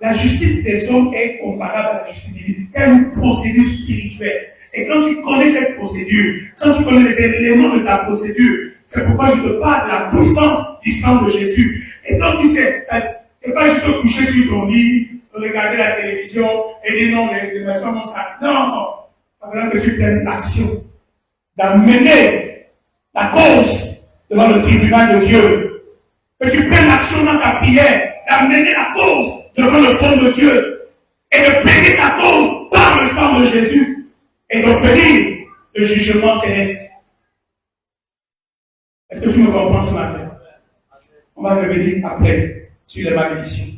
La justice des hommes est comparable à la justice divine. Il y a une procédure spirituelle. Et quand tu connais cette procédure, quand tu connais les éléments de ta procédure, c'est pourquoi je te parle de la puissance du sang de Jésus. Et quand tu sais, c'est pas juste coucher sur ton lit, regarder la télévision et dire non, les nations vont ça. Non, avant que tu prennes l'action d'amener la cause devant le tribunal de Dieu. Que tu prennes l'action dans ta prière, d'amener la cause devant le trône de Dieu et de plaider ta cause par le sang de Jésus et d'obtenir le jugement céleste. Est-ce que tu me comprends ce matin? On va revenir après sur les malédictions.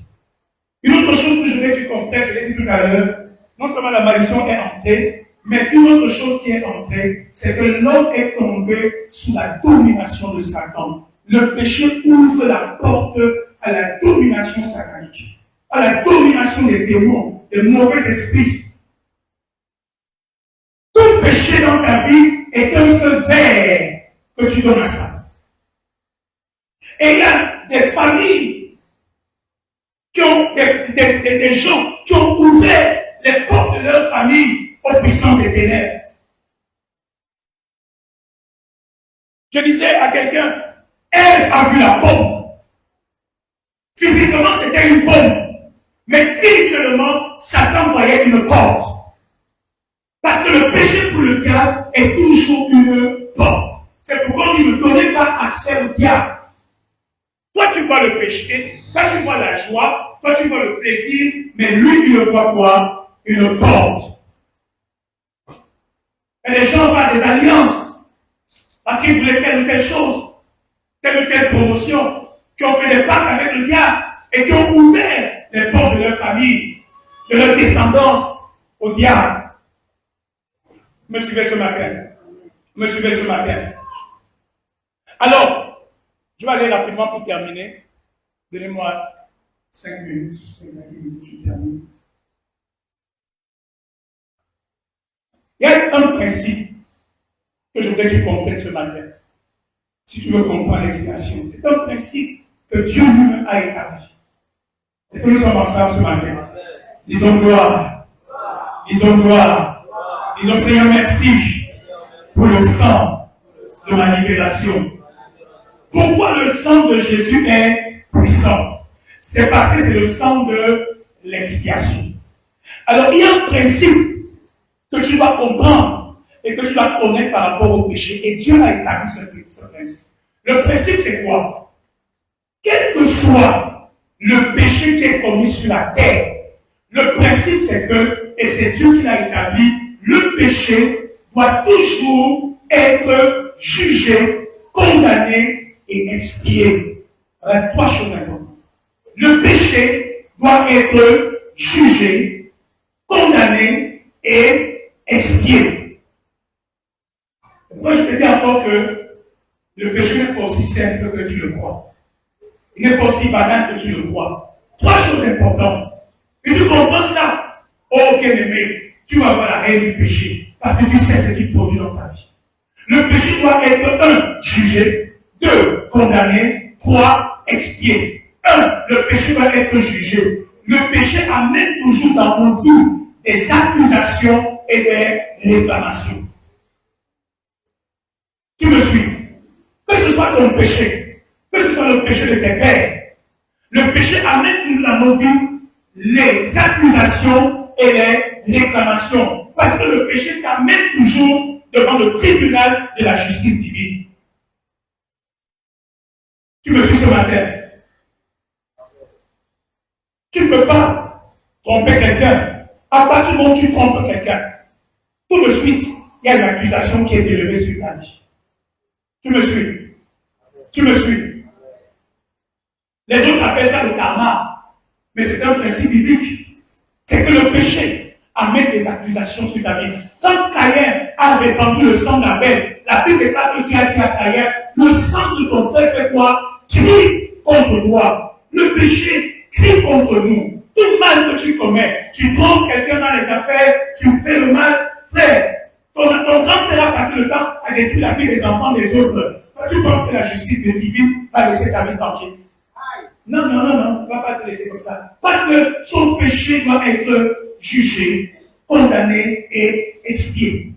Une autre chose que je veux que tu comprennes, je l'ai dit tout à l'heure, non seulement la malédiction est entrée, mais une autre chose qui est entrée, c'est que l'homme est tombé sous la domination de Satan. Le péché ouvre la porte à la domination satanique, à la domination des démons, des mauvais esprits. Tout péché dans ta vie est un feu vert que tu donnes à Satan. Et il y a des familles qui ont, des gens qui ont ouvert les portes de leur famille aux puissants des ténèbres. Je disais à quelqu'un, elle a vu la pomme. Physiquement, c'était une pomme. Mais spirituellement, Satan voyait une porte. Parce que le péché pour le diable est toujours une porte. C'est pourquoi il ne donnait pas accès au diable. Toi, tu vois le péché, toi, tu vois la joie, toi, tu vois le plaisir, mais lui, il le voit quoi? Une porte. Et les gens parlent des alliances. Parce qu'ils voulaient telle ou telle chose, telle ou telle promotion, qui ont fait des pactes avec le diable et qui ont ouvert les portes de leur famille, de leur descendance au diable. Me suivez ce matin. Me suivez ce matin. Alors, je vais aller rapidement pour terminer. Donnez-moi 5 minutes. 5 minutes, je termine. Il y a un principe que je voudrais que tu comprennes ce matin. Si tu veux comprendre l'explication. C'est un principe que Dieu lui-même a établi. Est-ce que nous sommes ensemble ce matin? Disons gloire. Disons gloire. Disons Seigneur merci pour le sang de ma libération. Pourquoi le sang de Jésus est puissant? C'est parce que c'est le sang de l'expiation. Alors il y a un principe que tu dois comprendre et que tu dois connaître par rapport au péché. Et Dieu a établi ce principe. Le principe, c'est quoi? Quel que soit le péché qui est commis sur la terre, le principe, c'est que, et c'est Dieu qui l'a établi, le péché doit toujours être jugé, condamné et expié. Il y a 3 choses importantes. Le péché doit être jugé, condamné et expié. Moi, je te dis encore que le péché n'est pas aussi simple que tu le crois. Il n'est pas aussi banal que tu le crois. Trois choses importantes. Et tu comprends ça. Oh, bien-aimé, tu vas avoir la haine du péché. Parce que tu sais ce qu'il produit dans ta vie. Le péché doit être 1. Jugé. 2. Condamné. 3. Expié. 1. Le péché doit être jugé. Le péché amène toujours dans nos vies des accusations et des réclamations. Tu me suis? Que ce soit ton péché, que ce soit le péché de tes pères, le péché amène toujours dans nos vies les accusations et les réclamations. Parce que le péché t'amène toujours devant le tribunal de la justice divine. Tu me suis ce matin? Tu ne peux pas tromper quelqu'un. À partir du moment où tu trompes quelqu'un, tout de suite, il y a une accusation qui est élevée sur ta vie. Tu me suis? Tu me suis? Les autres appellent ça le karma. Mais c'est un principe biblique. C'est que le péché amène des accusations sur ta vie. Quand Caïn a répandu le sang d'Abel, la Bible déclare que tu as dit à Caïn, le sang de ton frère fait quoi? Crie contre toi. Le péché crie contre nous. Tout mal que tu commets, tu trompes quelqu'un dans les affaires, tu fais le mal, frère. Ton grand-père a passé le temps à détruire la vie des enfants des autres. Toi, tu penses que la justice divine va laisser ta vie tranquille? Non, ça ne va pas te laisser comme ça. Parce que son péché doit être jugé, condamné et expié.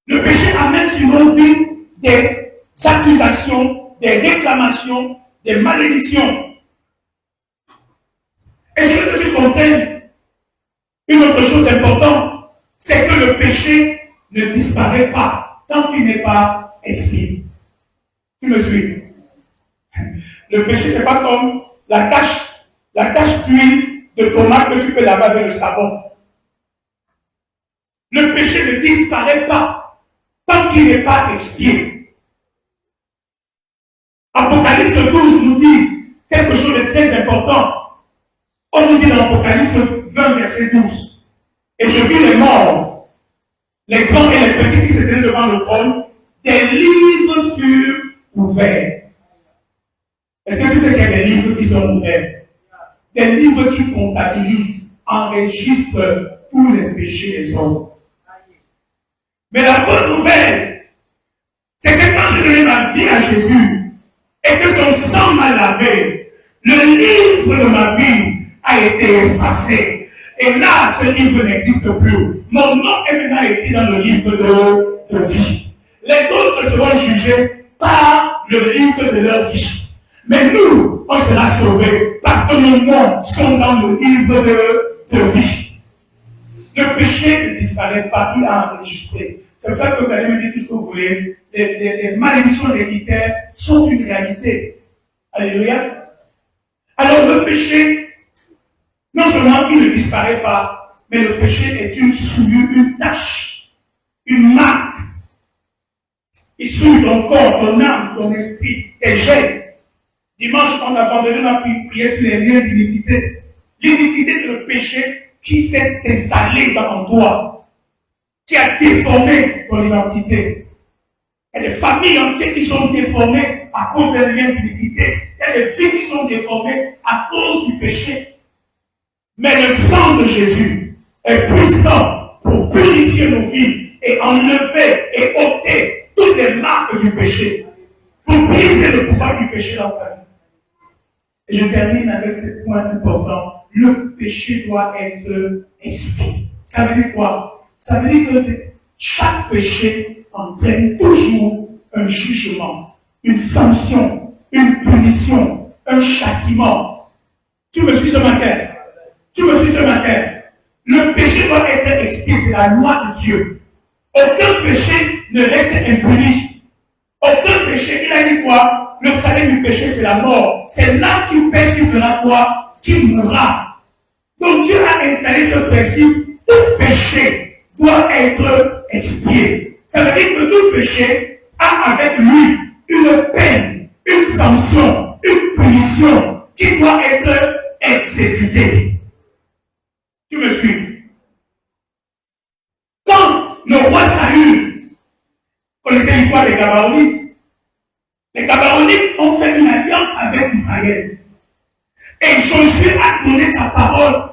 Le péché amène sur nos vies des accusations, des réclamations, des malédictions. Et je veux que tu comprennes une autre chose importante, c'est que le péché ne disparaît pas tant qu'il n'est pas expié. Tu me suis? Le péché, ce n'est pas comme la tache d'huile de tomate que tu peux laver avec le savon. Le péché ne disparaît pas tant qu'il n'est pas expié. Apocalypse 12 nous dit quelque chose de très important. On nous dit dans Apocalypse 20, verset 12. Et je vis les morts, les grands et les petits qui s'étaient devant le trône, des livres furent ouverts. Est-ce que tu sais qu'il y a des livres qui sont ouverts? Des livres qui comptabilisent, enregistrent tous les péchés des hommes. Mais la bonne nouvelle, c'est que quand j'ai donné ma vie à Jésus et que son sang m'a lavé, le livre de ma vie a été effacé. Et là, ce livre n'existe plus. Mon nom est maintenant écrit dans le livre de vie. Les autres seront jugés par le livre de leur vie. Mais nous, on sera sauvés parce que nos noms sont dans le livre de vie. Le péché ne disparaît pas, il a enregistré. C'est pour ça que vous allez me dire tout ce que vous voulez. Les malédictions héréditaires sont une réalité. Alléluia. Alors le péché, non seulement il ne disparaît pas, mais le péché est une souillure, une tache, une marque. Il souille ton corps, ton âme, ton esprit, tes gènes. Dimanche, on a abandonné ma prière sur les liens d'iniquité. L'iniquité, c'est le péché qui s'est installé dans toi, qui a déformé ton identité. Il y a des familles entières qui sont déformées à cause des liens d'iniquité. Il y a des vies qui sont déformées à cause du péché. Mais le sang de Jésus est puissant pour purifier nos vies et enlever et ôter toutes les marques du péché, pour briser le pouvoir du péché dans ta vie. Et je termine avec ce point important. Le péché doit être expié. Ça veut dire quoi? Ça veut dire que chaque péché entraîne toujours un jugement, une sanction, une punition, un châtiment. Tu me suis ce matin? Tu me suis ce matin? Le péché doit être expié, c'est la loi de Dieu. Aucun péché ne reste impuni. Aucun péché, il a dit quoi? Le salaire du péché, c'est la mort. C'est l'âme qui pêche qui fera quoi? Qui mourra. Donc Dieu a installé ce principe. Tout péché doit être expié. Ça veut dire que tout péché a avec lui une peine, une sanction, une punition qui doit être exécutée. Tu me suis? Quand le roi Saül Gabaonites. Les Gabaonites ont fait une alliance avec Israël. Et Josué a donné sa parole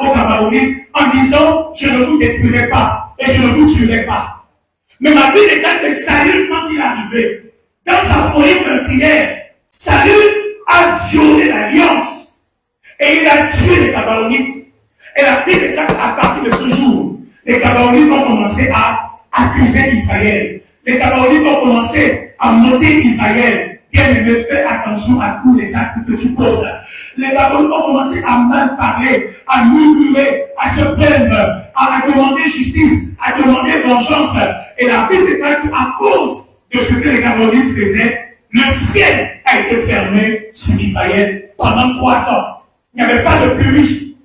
aux Gabaonites en disant, je ne vous détruirai pas et je ne vous tuerai pas. Mais ma Bible déclare que Saül, quand il est arrivé, dans sa folie meurtrière, Saül a violé l'alliance et il a tué les Gabaonites. Et la Bible déclare qu'à partir de ce jour, les Gabaonites ont commencé à accuser Israël. Les Gabaonites ont commencé à monter Israël. Bien-aimé, fais attention à tous les actes que tu poses. Les Gabaonites ont commencé à mal parler, à murmurer, à se plaindre, à demander justice, à demander vengeance. Et la Bible déclare qu'à cause de ce que les Gabaonites faisaient, le ciel a été fermé sur Israël pendant 3 ans. Il n'y avait pas de pluie.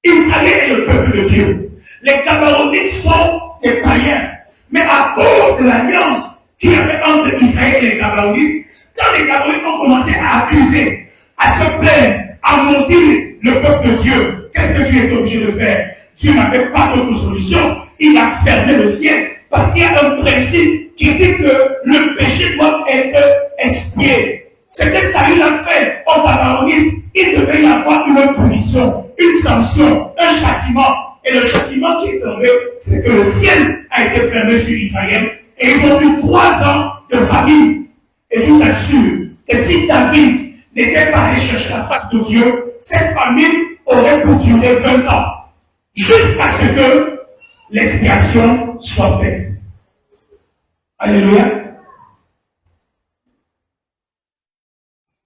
Israël est le peuple de Dieu. Les Gabaonites sont des païens. Mais à cause de l'alliance qu'il y avait entre Israël et les Gabaonites, quand les Gabaonites ont commencé à accuser, à se plaindre, à mentir le peuple de Dieu, qu'est-ce que Dieu est obligé de faire? Dieu n'avait pas d'autre solution. Il a fermé le ciel parce qu'il y a un principe qui dit que le péché doit être expié. Ce que Saül a fait aux Gabaonites, il devait y avoir une punition, une sanction, un châtiment. Et le châtiment qui est tombé, c'est que le ciel a été fermé sur Israël. Et ils ont eu 3 ans de famine. Et je vous assure que si David n'était pas allé chercher la face de Dieu, cette famine aurait pu durer 20 ans. Jusqu'à ce que l'expiation soit faite. Alléluia.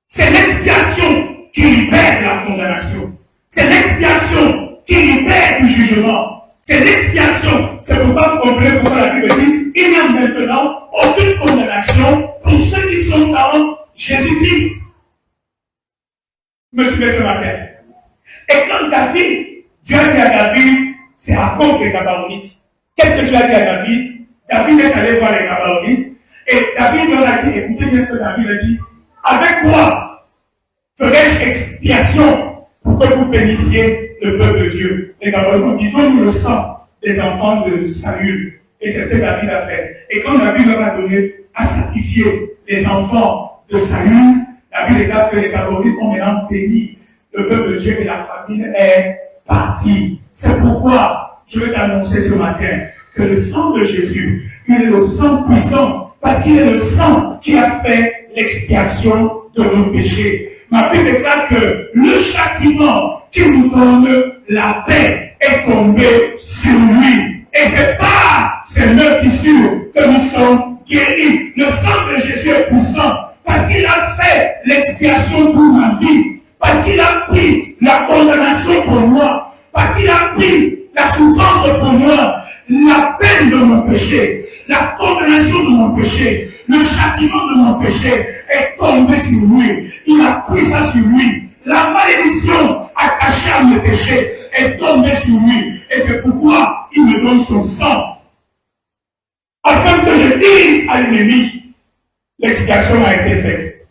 C'est l'expiation qui libère de la condamnation. C'est l'expiation qui libère du jugement. C'est l'expiation. C'est pourquoi vous comprenez pourquoi la Bible dit il n'y a maintenant aucune condamnation pour ceux qui sont dans Jésus-Christ. Me suivez ce matin. Et quand David, Dieu a dit à David, c'est à cause des Gabaonites. Qu'est-ce que Dieu a dit à David? David est allé voir les Gabaonites. Et David leur a dit, écoutez bien ce que David a dit. Avec quoi ferais-je expiation pour que vous bénissiez le peuple de Dieu? Les Gabaonites ont dit, donne-nous le sang des enfants de Saül. Et c'est ce que David a fait. Et quand David leur a donné à sacrifier les enfants de Saül, David déclare que les Gabaonites ont maintenant béni le peuple de Dieu et la famine est partie. C'est pourquoi je vais t'annoncer ce matin que le sang de Jésus, il est le sang puissant, parce qu'il est le sang qui a fait l'expiation de nos péchés. Ma Bible déclare que le châtiment qui nous donne la paix est tombé sur lui. Et c'est par ces 9 fissures que nous sommes guéris. Le sang de Jésus est puissant parce qu'il a fait l'expiation pour ma vie, parce qu'il a pris la condamnation pour moi, parce qu'il a pris la souffrance pour moi, la peine de mon péché, la condamnation de mon péché, le châtiment de mon péché est tombé sur lui. Il a pris ça sur lui. La malédiction attachée à mes péchés est tombée sur lui. Et c'est pourquoi il me donne son sang. Afin que je dise à l'ennemi, l'expiation a été faite.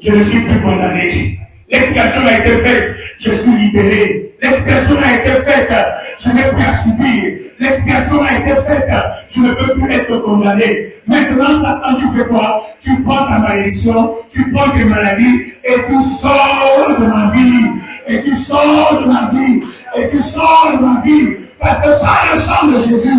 Je ne suis plus condamné. L'expiation a été faite. Je suis libéré. L'expiation a été faite. Je n'ai plus à subir. L'expiation a été faite. Je ne peux plus être condamné. Maintenant, Satan, tu fais quoi? Tu prends ta malédiction, tu prends tes maladies et tu sors de ma vie. Et tu sors de ma vie. Et tu sors de ma vie. Parce que par le sang de Jésus,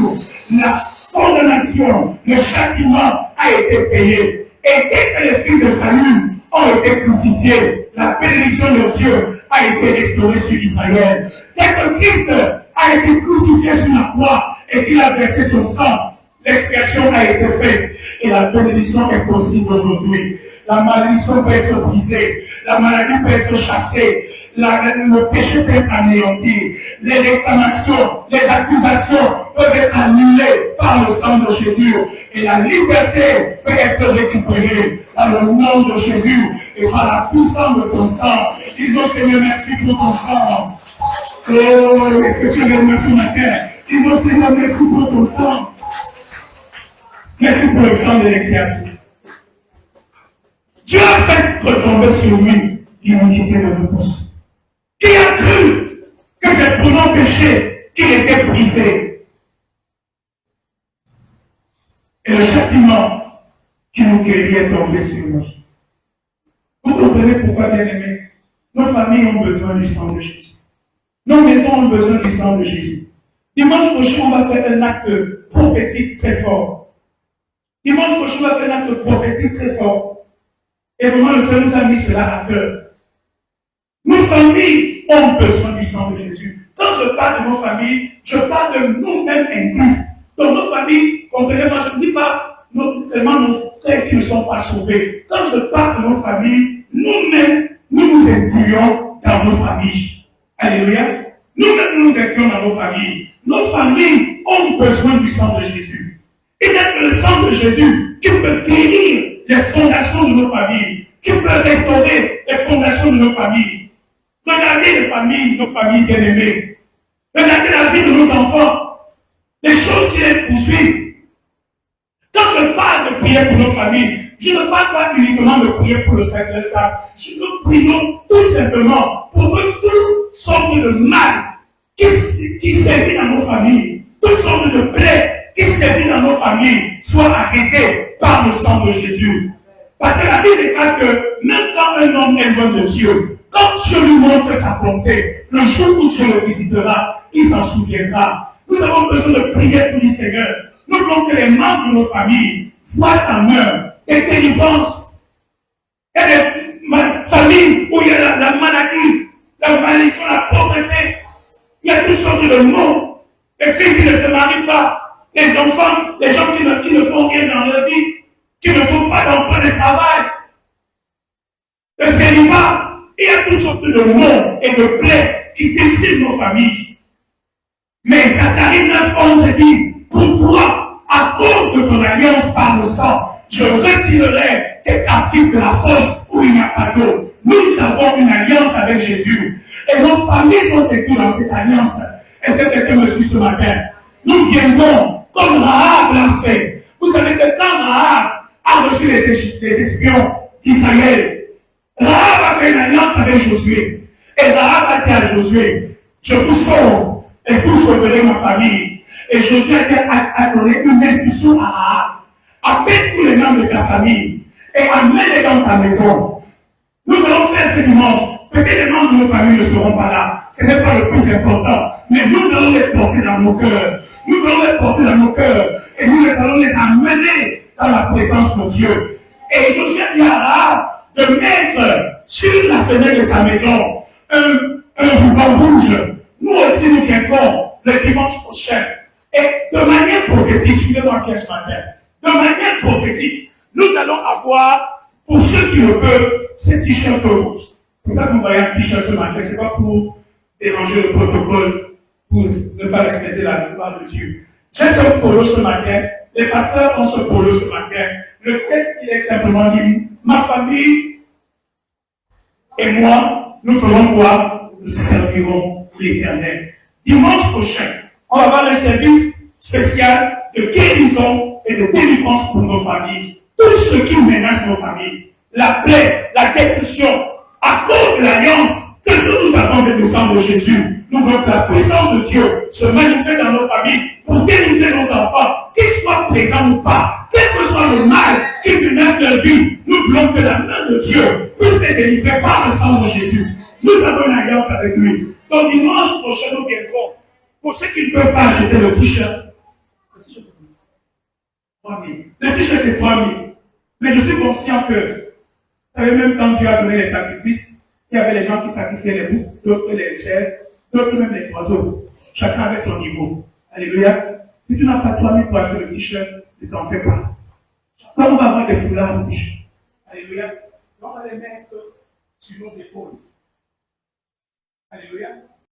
la condamnation, le châtiment a été payé. Et dès que les filles de Saül ont été crucifiées, la bénédiction de Dieu a été restaurée sur Israël. Dès que Christ a été crucifié sur la croix et qu'il a versé son sang, l'expiation a été faite et la bénédiction est possible aujourd'hui. La malédiction peut être brisée, la maladie peut être chassée, le péché peut être anéanti, les réclamations, les accusations peuvent être annulées par le sang de Jésus et la liberté peut être récupérée dans le nom de Jésus et par la puissance de son sang. Disons Seigneur, merci pour ton sang. Oh, est-ce que tu es remercié ce matin? Disons Seigneur, merci pour ton sang. Merci pour le sang de l'expiation. Dieu a fait retomber sur lui l'immunité de tous. Qui a cru que c'est pour nos péchés qu'il était brisé? Et le châtiment qui nous guérit est tombé sur nous. Vous comprenez pourquoi, bien-aimés, nos familles ont besoin du sang de Jésus. Nos maisons ont besoin du sang de Jésus. Dimanche prochain, on va faire un acte prophétique très fort. Dimanche prochain, on va faire un acte prophétique très fort. Et vraiment, le Seigneur nous a mis cela à cœur. Nos familles ont besoin du sang de Jésus. Quand je parle de nos familles, je parle de nous-mêmes inclus. Dans nos familles, comprenez-moi, je ne dis pas seulement nos frères qui ne sont pas sauvés. Quand je parle de nos familles, nous-mêmes, nous nous incluons dans nos familles. Alléluia. Nous-mêmes, nous nous incluons dans nos familles. Nos familles ont besoin du sang de Jésus. Il n'y a que le sang de Jésus qui peut guérir les fondations de nos familles, qui peut restaurer les fondations de nos familles. Regardez les familles, nos familles bien-aimées. Regardez la vie de nos enfants, les choses qui les poursuivent. Quand je parle de prière pour nos familles, je ne parle pas uniquement de prière pour le Seigneur, ça. Nous prions tout simplement pour que toutes sortes de mal qui sévit dans nos familles, toutes sortes de plaies qui sévit dans nos familles, soient arrêtées par le sang de Jésus. Parce que la Bible déclare que même quand un homme est loin de Dieu, quand Dieu lui montre sa bonté, le jour où Dieu le visitera, il s'en souviendra. Nous avons besoin de prier pour le Seigneur. Nous voulons que les membres de nos familles voient en eux des délivrances. Il y a des familles où il y a la maladie, la malédiction, la pauvreté. Il y a toutes sortes de mots. Les filles qui ne se marient pas, les enfants, les gens qui ne font rien dans leur vie, qui ne trouvent pas d'emploi de travail. Le célibat. Il y a toutes sortes de mots et de plaies qui décident nos familles. Mais Zacharie 9:11 dit, pour toi, à cause de ton alliance par le sang, je retirerai tes captifs de la fosse où il n'y a pas d'eau. Nous avons une alliance avec Jésus. Et nos familles sont incluses dans cette alliance. Est-ce que quelqu'un me suit ce matin? Nous viendrons comme Rahab l'a fait. Vous savez que quand Rahab a reçu les espions d'Israël, Rahab a fait une alliance avec Josué. Et Rahab a dit à Josué, je vous sauve et vous sauverez ma famille. Et Josué a donné une instruction à Rahab. Appelle tous les membres de ta famille et amène-les dans ta maison. Nous allons faire ce dimanche. Peut-être les membres de nos familles ne seront pas là. Ce n'est pas le plus important. Mais nous allons les porter dans nos cœurs. Nous allons les porter dans nos cœurs. Et nous allons les amener dans la présence de Dieu. Et Josué dit à Rahab de mettre sur la fenêtre de sa maison un ruban rouge. Nous aussi, nous viendrons le dimanche prochain. Et de manière prophétique, suivez-moi bien ce matin, de manière prophétique, nous allons avoir, pour ceux qui le peuvent, ces t-shirts rouges. C'est ça que vous voyez un t-shirt ce matin. Ce n'est pas pour déranger le protocole, pour ne pas respecter la gloire de Dieu. J'ai ce polo ce matin. Les pasteurs ont ce polo ce matin. Le texte, il est simplement dit, ma famille et moi, nous ferons quoi? Nous servirons l'Éternel. Dimanche prochain, on va avoir un service spécial de guérison et de délivrance pour nos familles. Tout ce qui menace nos familles, la plaie, la destruction, à cause de l'alliance que nous avons avec le sang de Jésus, nous voulons que la puissance de Dieu se manifeste dans nos familles pour délivrer nos enfants, qu'ils soient présents ou pas, quel que soit le mal qui menace leur vie, nous voulons que la main de Dieu puisse les délivrer par le sang de Jésus. Nous avons une alliance avec lui. Donc dimanche prochain, nous viendrons. Pour ceux qui ne peuvent pas acheter le t-shirt, le t-shirt c'est 3 000. Mais je suis conscient que, vous savez, même quand Dieu a donné les sacrifices, il y avait les gens qui sacrifiaient les boucs, d'autres les chèvres, d'autres même les oiseaux. Chacun avait son niveau. Alléluia. Si tu n'as pas 3 000 pour acheter le t-shirt, ne t'en fais pas. Quand on va avoir des foulards rouges, alléluia, on va les mettre sur nos épaules. Alléluia.